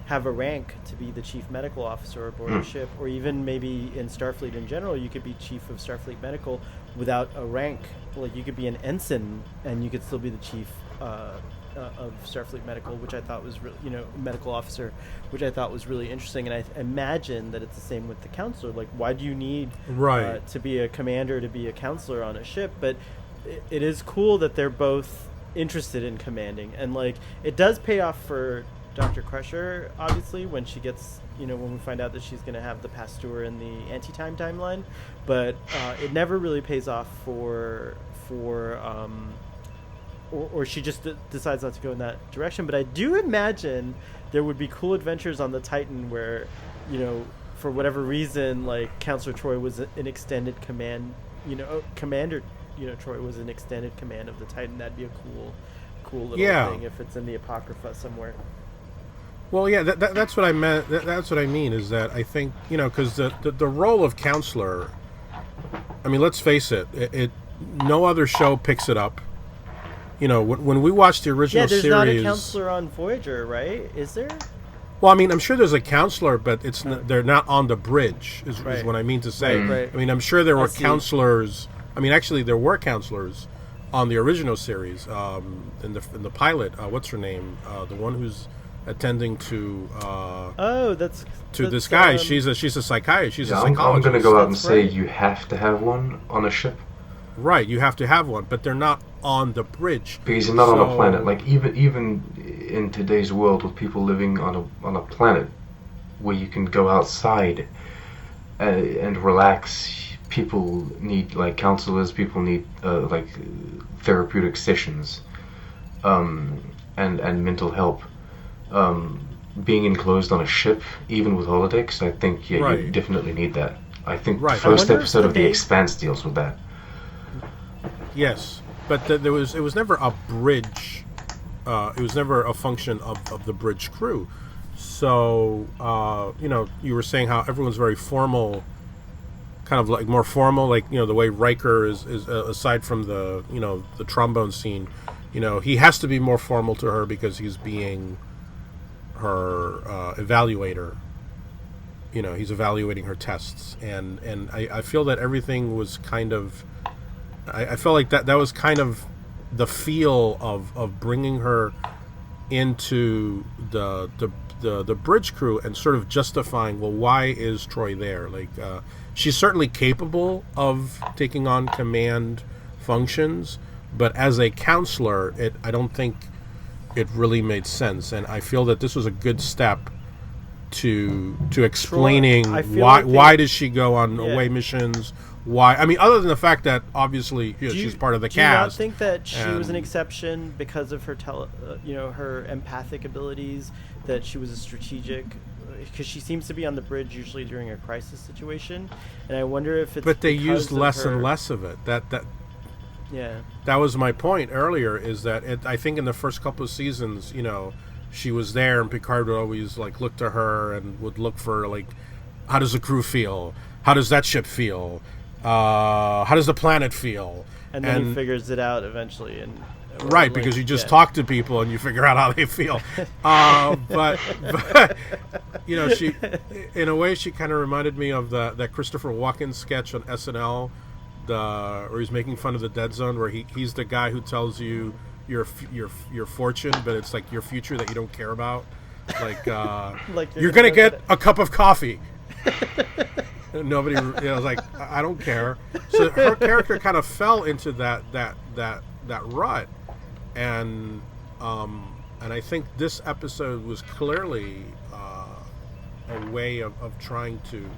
have a rank to be the chief medical officer aboard a ship, or even maybe in Starfleet in general, you could be chief of Starfleet Medical without a rank. Like you could be an ensign and you could still be the chief of Starfleet Medical, which I thought was really, medical officer, which I thought was really interesting. And I imagine that it's the same with the counselor. Like, why do you need to be a commander to be a counselor on a ship? But it is cool that they're both interested in commanding, and like it does pay off for Dr. Crusher, obviously, when she gets, when we find out that she's going to have the Pasteur in the anti-time timeline, but it never really pays off or she just decides not to go in that direction. But I do imagine there would be cool adventures on the Titan where, for whatever reason, like Counselor Troi was an extended command, Commander, Troi was an extended command of the Titan. That'd be a cool little thing if it's in the Apocrypha somewhere. Well, yeah, that's what I meant. That's what I mean is that I think, because the role of counselor, I mean, let's face it, no other show picks it up. When we watched the original series... Yeah, there's not a counselor on Voyager, right? Is there? Well, I mean, I'm sure there's a counselor, but they're not on the bridge, is what I mean to say. Right. I mean, I'm sure there were counselors... I mean, actually, there were counselors on the original series, in the pilot. What's her name? The one who's attending to this guy. She's a psychiatrist. She's a psychologist. I'm going to go out and say you have to have one on a ship. Right, you have to have one, but they're not on the bridge because you're not on a planet. Like even in today's world, with people living on a planet where you can go outside and relax, people need like counselors. People need like therapeutic sessions, and mental help. Being enclosed on a ship, even with holodecks, I think you definitely need that. I think the first episode of The Expanse deals with that. Yes, but it was never a bridge. It was never a function of the bridge crew. So you were saying how everyone's very formal, kind of like more formal, like the way Riker is aside from the the trombone scene, he has to be more formal to her because he's being her evaluator, he's evaluating her tests, and I feel that everything was kind of, I felt like that was kind of the feel of bringing her into the bridge crew and sort of justifying, well, why is Troi there? Like, she's certainly capable of taking on command functions, but as a counselor, I don't think it really made sense. And I feel that this was a good step to explaining why does she go on away missions? Why? I mean, other than the fact that obviously she's part of the cast. Do you not think that she was an exception because of her her empathic abilities? That she was a strategic, because she seems to be on the bridge usually during a crisis situation, and I wonder if it's. But they used less and less of it. That was my point earlier. Is that I think in the first couple of seasons, she was there, and Picard would always like look to her and would look for like, how does the crew feel? How does that ship feel? How does the planet feel? And then he figures it out eventually, and right, because you just talk to people and you figure out how they feel. But she, in a way, she kind of reminded me of that Christopher Walken sketch on SNL, where he's making fun of the Dead Zone, where he's the guy who tells you your fortune, but it's like your future that you don't care about. Like, you're gonna get a cup of coffee. Nobody, was like, I don't care. So her character kind of fell into that rut, and I think this episode was clearly a way of trying to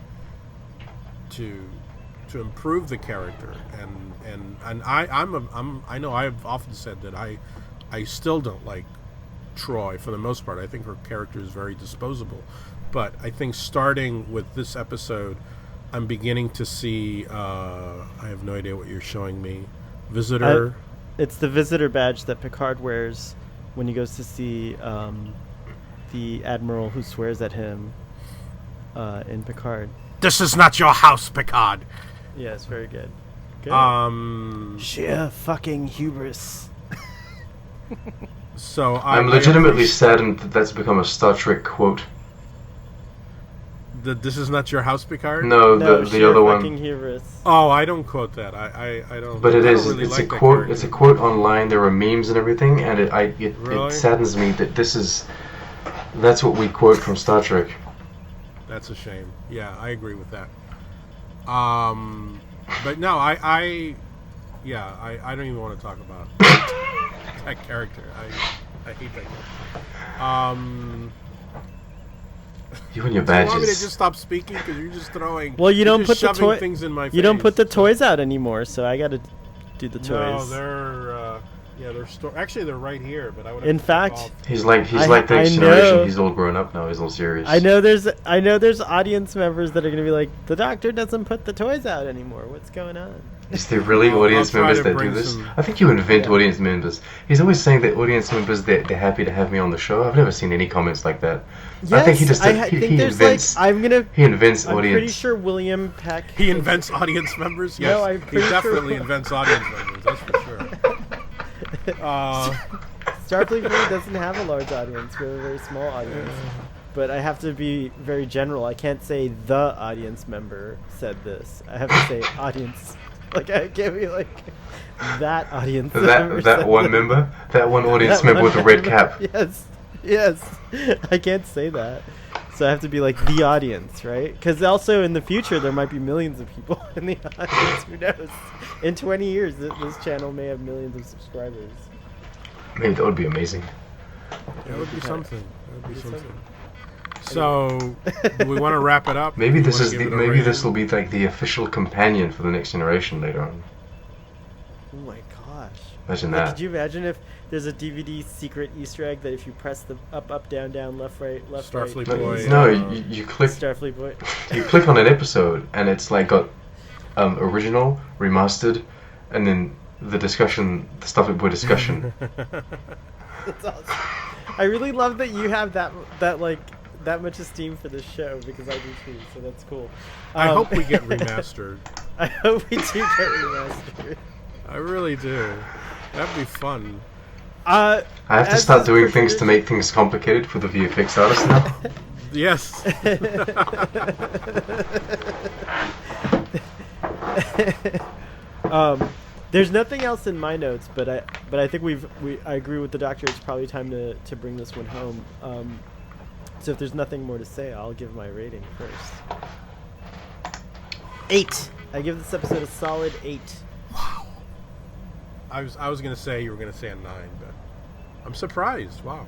improve the character, and I know I've often said that I still don't like Troi for the most part. I think her character is very disposable, but I think starting with this episode, I'm beginning to see. I have no idea what you're showing me. Visitor. It's the visitor badge that Picard wears when he goes to see the admiral who swears at him in Picard. This is not your house, Picard. Yes, very good. Sheer fucking hubris. So I'm legitimately saddened that that's become a Star Trek quote. This is not your house, Picard? No, the other one. Hubris. Oh, I don't quote that. I don't. But it is. Really it's like a quote. Character. It's a quote online. There are memes and everything, and really? It saddens me that that's what we quote from Star Trek. That's a shame. Yeah, I agree with that. But no, I don't even want to talk about that character. I hate that character. You and your badges. You want me to just stop speaking because you're just throwing? Well, you don't put the things in my face. You don't put the toys out anymore, so I got to do the toys. No, they're actually they're right here, but I would. In fact, he's like the next generation. He's all grown up now. He's all serious. I know there's audience members that are going to be like, the Doctor doesn't put the toys out anymore. What's going on? Is there really audience members that do this? I think you invent audience members. He's always saying that audience members they're happy to have me on the show. I've never seen any comments like that. Yes, I think he just he invents. He invents audience. I'm pretty sure William Peck. He invents audience members. Yes, no, he definitely invents audience members. That's for sure. Starfleet really doesn't have a large audience. We have a very small audience. But I have to be very general. I can't say the audience member said this. I have to say audience. Like, I can't be like that audience member. That one member? That one audience member with a red cap. Yes. I can't say that. So I have to be like the audience, right? Because also in the future there might be millions of people in the audience. Who knows? In 20 years, this channel may have millions of subscribers. Maybe that would be amazing. That would be something. That would be something. So, do we want to wrap it up? Maybe this will be like the official companion for the next generation later on. Oh my gosh! Imagine that. Could you imagine if there's a DVD secret Easter egg that if you press the up, down, left, Starfleet right, Boy. No, you click Starfleet Boy. You click on an episode and it's like got original, remastered, and then the Starfleet Boy discussion. That's awesome. I really love that you have that much esteem for this show because I do too. So that's cool. I hope we get remastered. I hope we do get remastered. I really do. That'd be fun. I have to start doing things to make things complicated for the VFX artists now. Yes. There's nothing else in my notes, but I think I agree with the doctor. It's probably time to bring this one home. So if there's nothing more to say, I'll give my rating first. 8. I give this episode a solid 8. Wow. I was gonna say you were gonna say a 9, but I'm surprised. Wow.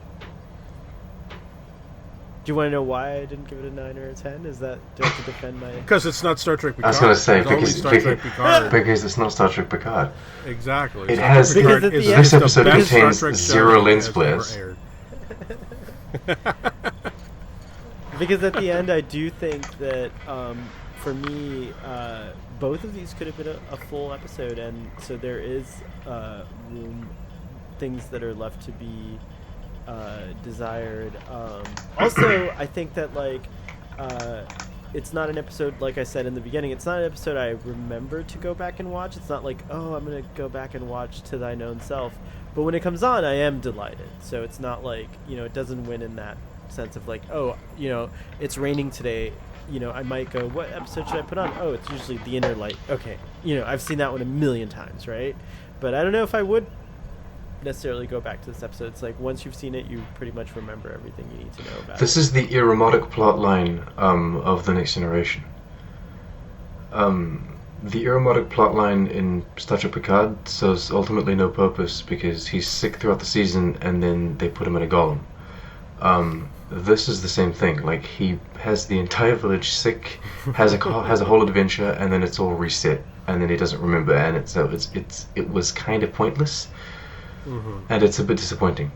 Do you want to know why I didn't give it a 9 or a 10? Do I have to defend my... Because it's not Star Trek Picard. I was going to say, because it's not Star Trek Picard. Exactly. It has... This episode contains 0 lens flares. Because at the end, I do think that, for me, both of these could have been a full episode, and so there is room, things that are left to be... desired. Also, I think that it's not an episode, like I said in the beginning, it's not an episode I remember to go back and watch. It's not like, oh, I'm gonna go back and watch To Thine Own Self. But when it comes on, I am delighted. So it's not like, it doesn't win in that sense of like, oh, it's raining today. I might go, what episode should I put on? Oh, it's usually The Inner Light. Okay. I've seen that one a million times, right? But I don't know if I would necessarily go back to this episode. It's like once you've seen it, you pretty much remember everything you need to know about This is the erotic plot line of The Next Generation. The erotic plot line in Star Trek Picard serves ultimately no purpose because he's sick throughout the season and then they put him in a golem. This is the same thing. Like, he has the entire village sick, has a whole adventure, and then it's all reset, and then he doesn't remember, and it was kind of pointless. Mm-hmm. And it's a bit disappointing.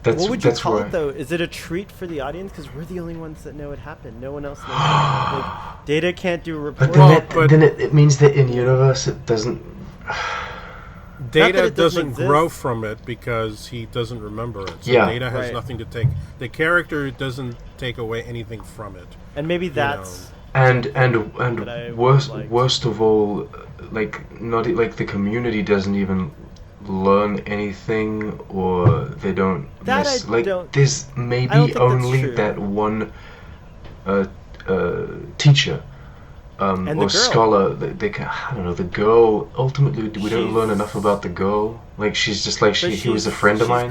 What would you call it, though? Is it a treat for the audience? Because we're the only ones that know it happened. No one else knows. Data can't do a report. But then it means that in universe it doesn't... Data doesn't grow from it because he doesn't remember it. So Data has nothing to take... The character doesn't take away anything from it. And maybe that's... And worst of all, the community doesn't even learn anything, or they don't there's maybe only that one teacher or scholar they can, I don't know, the girl. Ultimately we don't learn enough about the girl. She's just he was a friend of mine.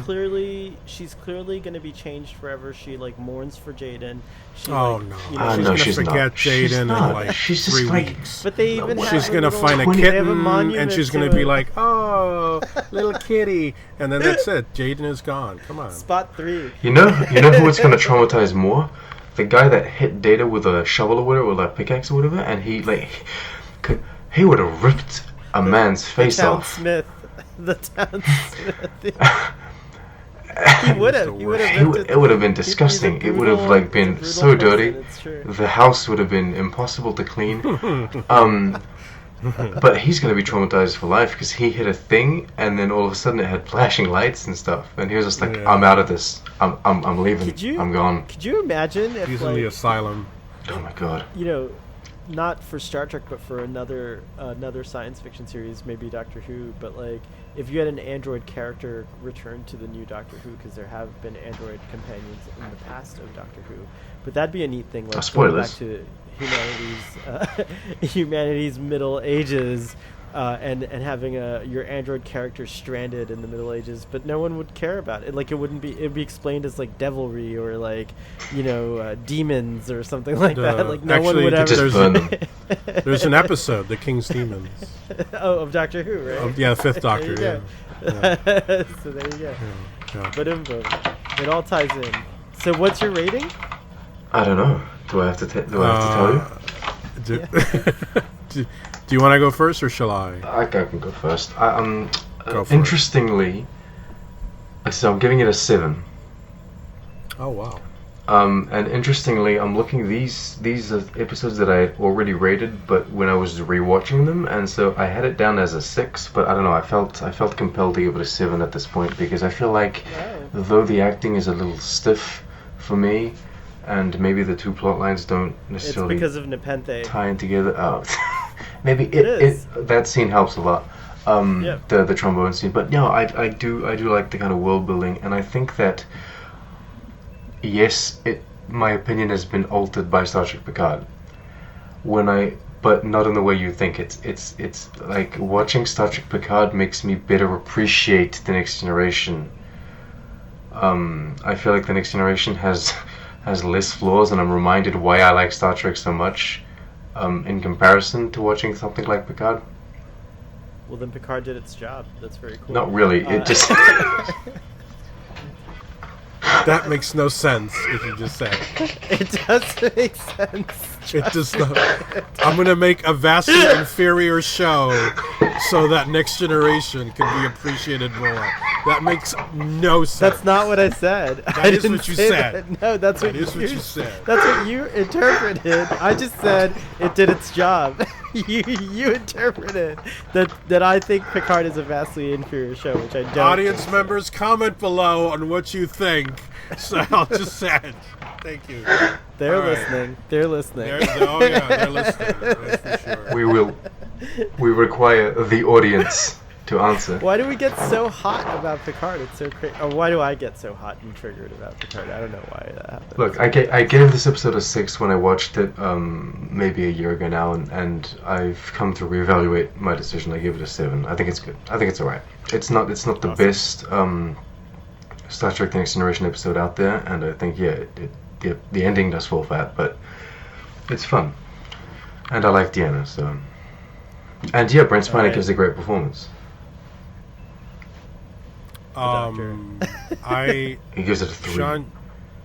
She's clearly going to be changed forever. She mourns for Jaden. She's going to forget Jaden in she's 3 weeks. But they even she's going to find a kitten and she's going to be like, oh, little kitty, and then that's it. Jaden is gone. Come on. Spot 3. You know who it's going to traumatize more? The guy that hit Data with a shovel or whatever, with a pickaxe or whatever, and he would have ripped a man's face off. The town Smith. He would have. It would have been disgusting. It would have been so dirty. The house would have been impossible to clean. But he's going to be traumatized for life because he hit a thing, and then all of a sudden it had flashing lights and stuff, and he was just like, "I'm out of this. I'm leaving. I'm gone." Could you imagine if he's in the asylum? Oh my god. Not for Star Trek, but for another science fiction series, maybe Doctor Who. But if you had an android character return to the new Doctor Who, because there have been android companions in the past of Doctor Who, but that'd be a neat thing. Going back to humanity's Middle Ages, and having your android character stranded in the Middle Ages, but no one would care about it. It'd be explained as devilry or demons or something like that. No one would ever. There's an episode, The King's Demons. Of Doctor Who, right? The Fifth Doctor. Yeah. So there you go. Yeah. But it all ties in. So what's your rating? I don't know. Do I have to tell you? Do you want to go first, or shall I? I can go first. Go for interestingly, so I'm giving it a 7. Oh wow. And interestingly, I'm looking these are episodes that I had already rated, but when I was rewatching them, and so I had it down as a 6. But I don't know. I felt compelled to give it a 7 at this point because I feel like though the acting is a little stiff for me, and maybe the two plot lines don't necessarily. It's because of Nepenthe tying together. Oh. Maybe that scene helps a lot. The trombone scene, but no, I do like the kind of world building, and I think that yes, my opinion has been altered by Star Trek Picard. But not in the way you think. It's like watching Star Trek Picard makes me better appreciate the Next Generation. I feel like the Next Generation has less flaws, and I'm reminded why I like Star Trek so much, in comparison to watching something like Picard. Well, then Picard did its job. That's very cool. Not really. It just. That makes no sense if you just said. It does make sense. It does not. I'm going to make a vastly inferior show so that Next Generation can be appreciated more. That makes no sense. That's not what I said. That is what you said. That. No, that's what you said. That's what you interpreted. I just said it did its job. You interpreted that I think Picard is a vastly inferior show, which I don't. Audience members, comment below on what you think. So I'll just said. Thank you. They're listening. They're listening. Oh yeah, they're listening. That's for sure. We require the audience to answer. Why do we get so hot about Picard? It's so crazy. Or why do I get so hot and triggered about Picard? I don't know why that happens. Look, I gave this episode a 6 when I watched it maybe a year ago now, and I've come to reevaluate my decision. I gave it a 7. I think it's good. I think it's alright. It's not the best Star Trek: The Next Generation episode out there, and I think the ending does fall flat, but it's fun, and I like Deanna. So, and yeah, Brent Spiner gives a great performance. He gives it a 3.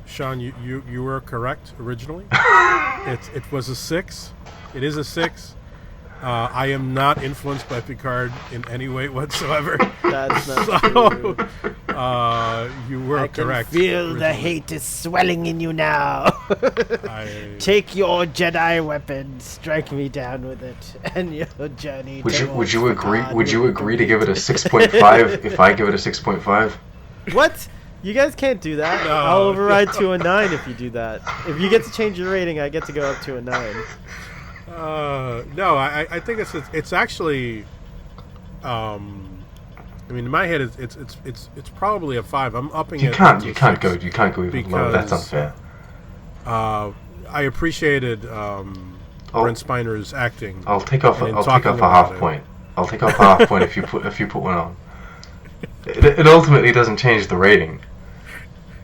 Sean, you were correct originally. It was a 6. It is a 6. I am not influenced by Picard in any way whatsoever. That's not true. You were correct. I can feel originally. the hate is swelling in you now. Take your Jedi weapon, strike me down with it, and your journey. Would you agree? Would you agree to give it a 6.5 if I give it a 6.5? What? You guys can't do that. No. I'll override to a 9 if you do that. If you get to change your rating, I get to go up to a 9. No, I think it's actually, I mean, in my head it's probably a 5. I'm upping it. You can't go even lower. That's unfair. I appreciated Brent Spiner's acting. I'll take off a half point. I'll take off a half point if you put one on. It ultimately doesn't change the rating.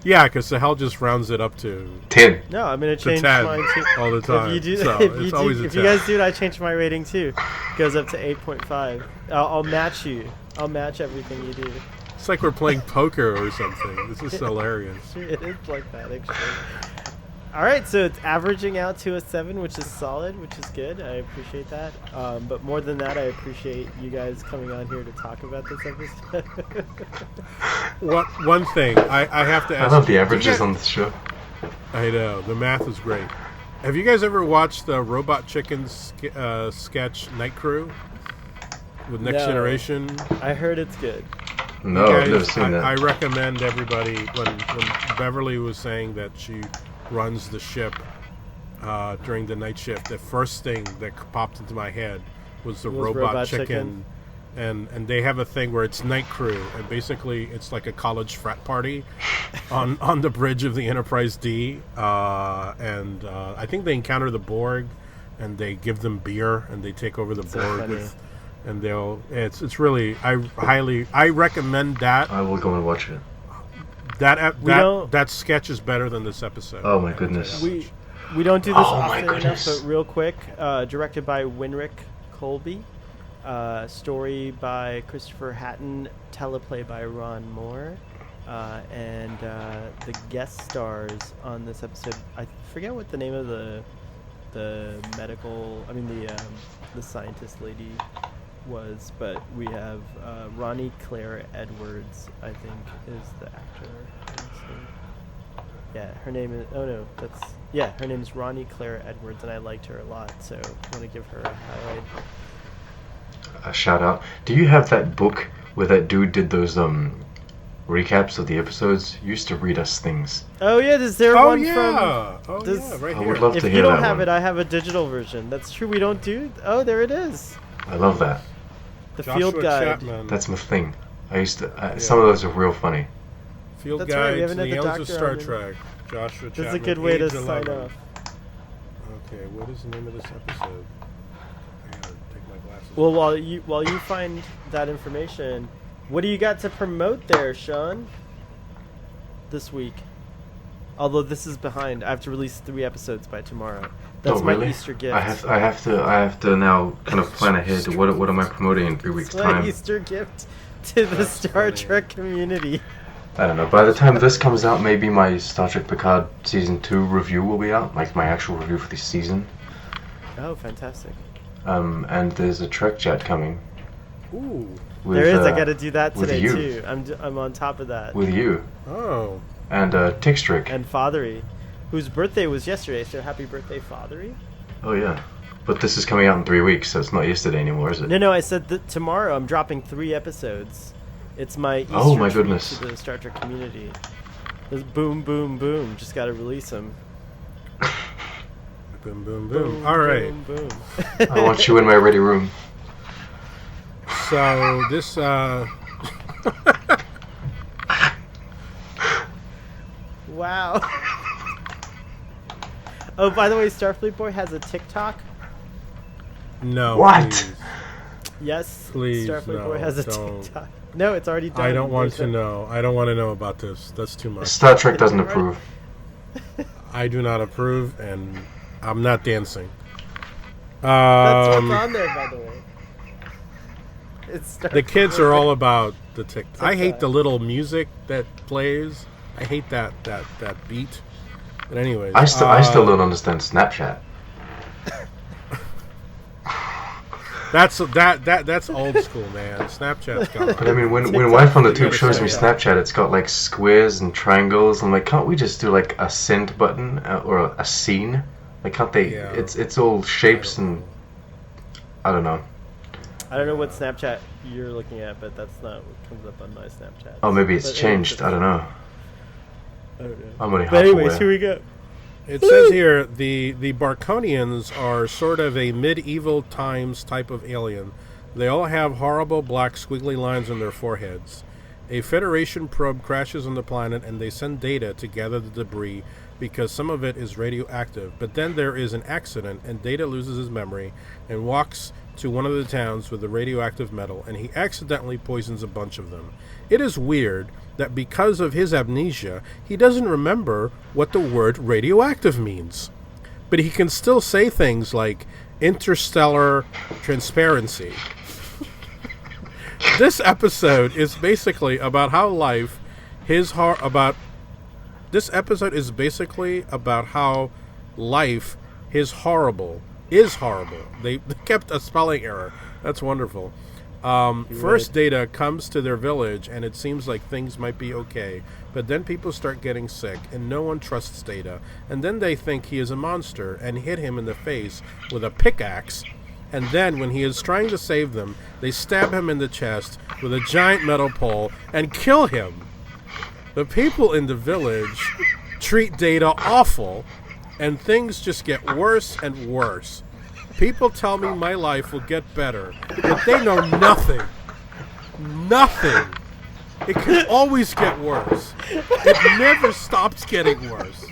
Yeah, because the hell just rounds it up to 10. No, I'm gonna change 10 mine too. all the time. If you do, so if it's you always do, a if 10. you guys do it, I change my rating too. It goes up to 8.5. I'll match you. I'll match everything you do. It's like we're playing poker or something. This is hilarious. It is like that, actually. All right, so it's averaging out to a 7, which is solid, which is good. I appreciate that. But more than that, I appreciate you guys coming on here to talk about this episode. One thing I have to ask. I love the averages on this show. I know the math is great. Have you guys ever watched the Robot Chicken sketch Night Crew with Next Generation? I heard it's good. No, I've never seen that. I recommend everybody when Beverly was saying that she runs the ship during the night shift, the first thing that popped into my head was the Robot Chicken. And they have a thing where it's Night Crew, and basically it's like a college frat party on the bridge of the Enterprise D, and I think they encounter the Borg, and they give them beer, and they take over the Borg with, and it's really I recommend that. I will go and watch it. That sketch is better than this episode. Oh my goodness. We don't do this often enough, but real quick, directed by Winrick Colby. Story by Christopher Hatton, teleplay by Ron Moore, and the guest stars on this episode. I forget what the name of the scientist lady was, but we have Ronnie Claire Edwards, I think, is the actor. Yeah, her name is. Her name is Ronnie Claire Edwards, and I liked her a lot, so I want to give her a highlight. A shout out. Do you have that book where that dude did those recaps of the episodes? You used to read us things. Oh yeah, is there one right I here. would love to hear that. If you don't have it, I have a digital version. That's true. We don't do. Oh, there it is. I love that. The Joshua field guide. Chapman. That's my thing. I used to. Some of those are real funny. Field That's guide right, we to haven't the had the Annals of doctor Star on Trek. Joshua That's a Chapman, good way to age sign 11. off. Okay, what is the name of this episode? I gotta take my glasses Well, off. while you find that information, what do you got to promote there, Sean? This week. Although this is behind, I have to release 3 episodes by tomorrow. That's my really? Easter gift. I have to now kind of plan ahead. What am I promoting in 3 weeks' It's my time? Easter gift to the That's Star funny. Trek community. I don't know. By the time this comes out, maybe my Star Trek Picard season 2 review will be out, like my actual review for the season. Oh, fantastic! And there's a Trek chat coming. Ooh. With, There is. I got to do that with today you. too. I'm on top of that. With you Oh. and Tixtrick. And Fathery, whose birthday was yesterday. So happy birthday, Fathery! Oh yeah, but this is coming out in 3 weeks, so it's not yesterday anymore, is it? No, I said that tomorrow I'm dropping 3 episodes. It's my Easter Oh, my treat goodness. to the Star Trek community. There's boom, boom, boom. Just got to release them. Boom, boom, boom. All right. Boom, boom. I want you in my ready room. So this Wow. Oh, by the way, Starfleet Boy has a TikTok. no. What? Please. Yes, Please, Starfleet no, Boy has a don't. TikTok. No, it's already done. I don't want There's to a- know. I don't want to know about this. That's too much. Star Trek doesn't approve. I do not approve, and I'm not dancing. That's what's on there, by the way. It's The kids are all about the TikTok. I hate TikTok. the little music that plays. I hate that beat. But anyways, I still don't understand Snapchat. That's old school, man. Snapchat's gone. But I mean, when TikTok. wife on the You tube gotta shows say me that. Snapchat, it's got like squares and triangles. I'm like, can't we just do like a send button or a scene? Like, can't they? Yeah. It's all shapes and I don't know. I don't know what Snapchat you're looking at, but that's not what comes up on my Snapchat. Oh, maybe it's But changed. I don't know. I don't know. I'm only But anyways, half here aware. we go. It says here the Barconians are sort of a medieval times type of alien. They all have horrible black squiggly lines on their foreheads. A Federation probe crashes on the planet and they send Data to gather the debris because some of it is radioactive. But then there is an accident and Data loses his memory and walks to one of the towns with the radioactive metal and he accidentally poisons a bunch of them. It is weird that because of his amnesia, he doesn't remember what the word radioactive means. But he can still say things like interstellar transparency. This episode is basically about how life this episode is basically about how life is horrible. They kept a spelling error. That's wonderful. First, Data comes to their village, and it seems like things might be okay. But then people start getting sick, and no one trusts Data. And then they think he is a monster, and hit him in the face with a pickaxe. And then, when he is trying to save them, they stab him in the chest with a giant metal pole and kill him. The people in the village treat Data awful, and things just get worse and worse. People tell me my life will get better, but they know nothing. Nothing. It can always get worse. It never stops getting worse.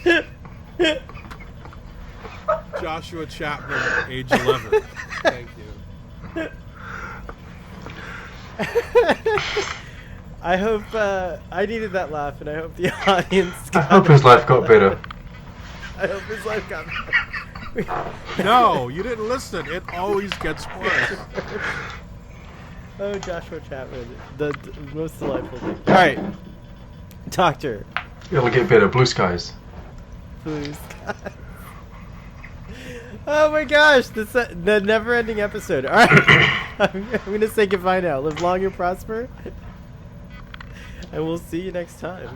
Joshua Chapman, age 11. Thank you. I hope I needed that laugh, and I hope the audience. I hope his life got better. I hope his life got. No, you didn't listen. It always gets worse. Oh, Joshua Chapman, the most delightful thing. All right, Doctor, It'll get better. Blue skies. please. Oh my gosh, the never-ending episode. All right, I'm gonna say goodbye now. Live long and prosper, and we'll see you next time.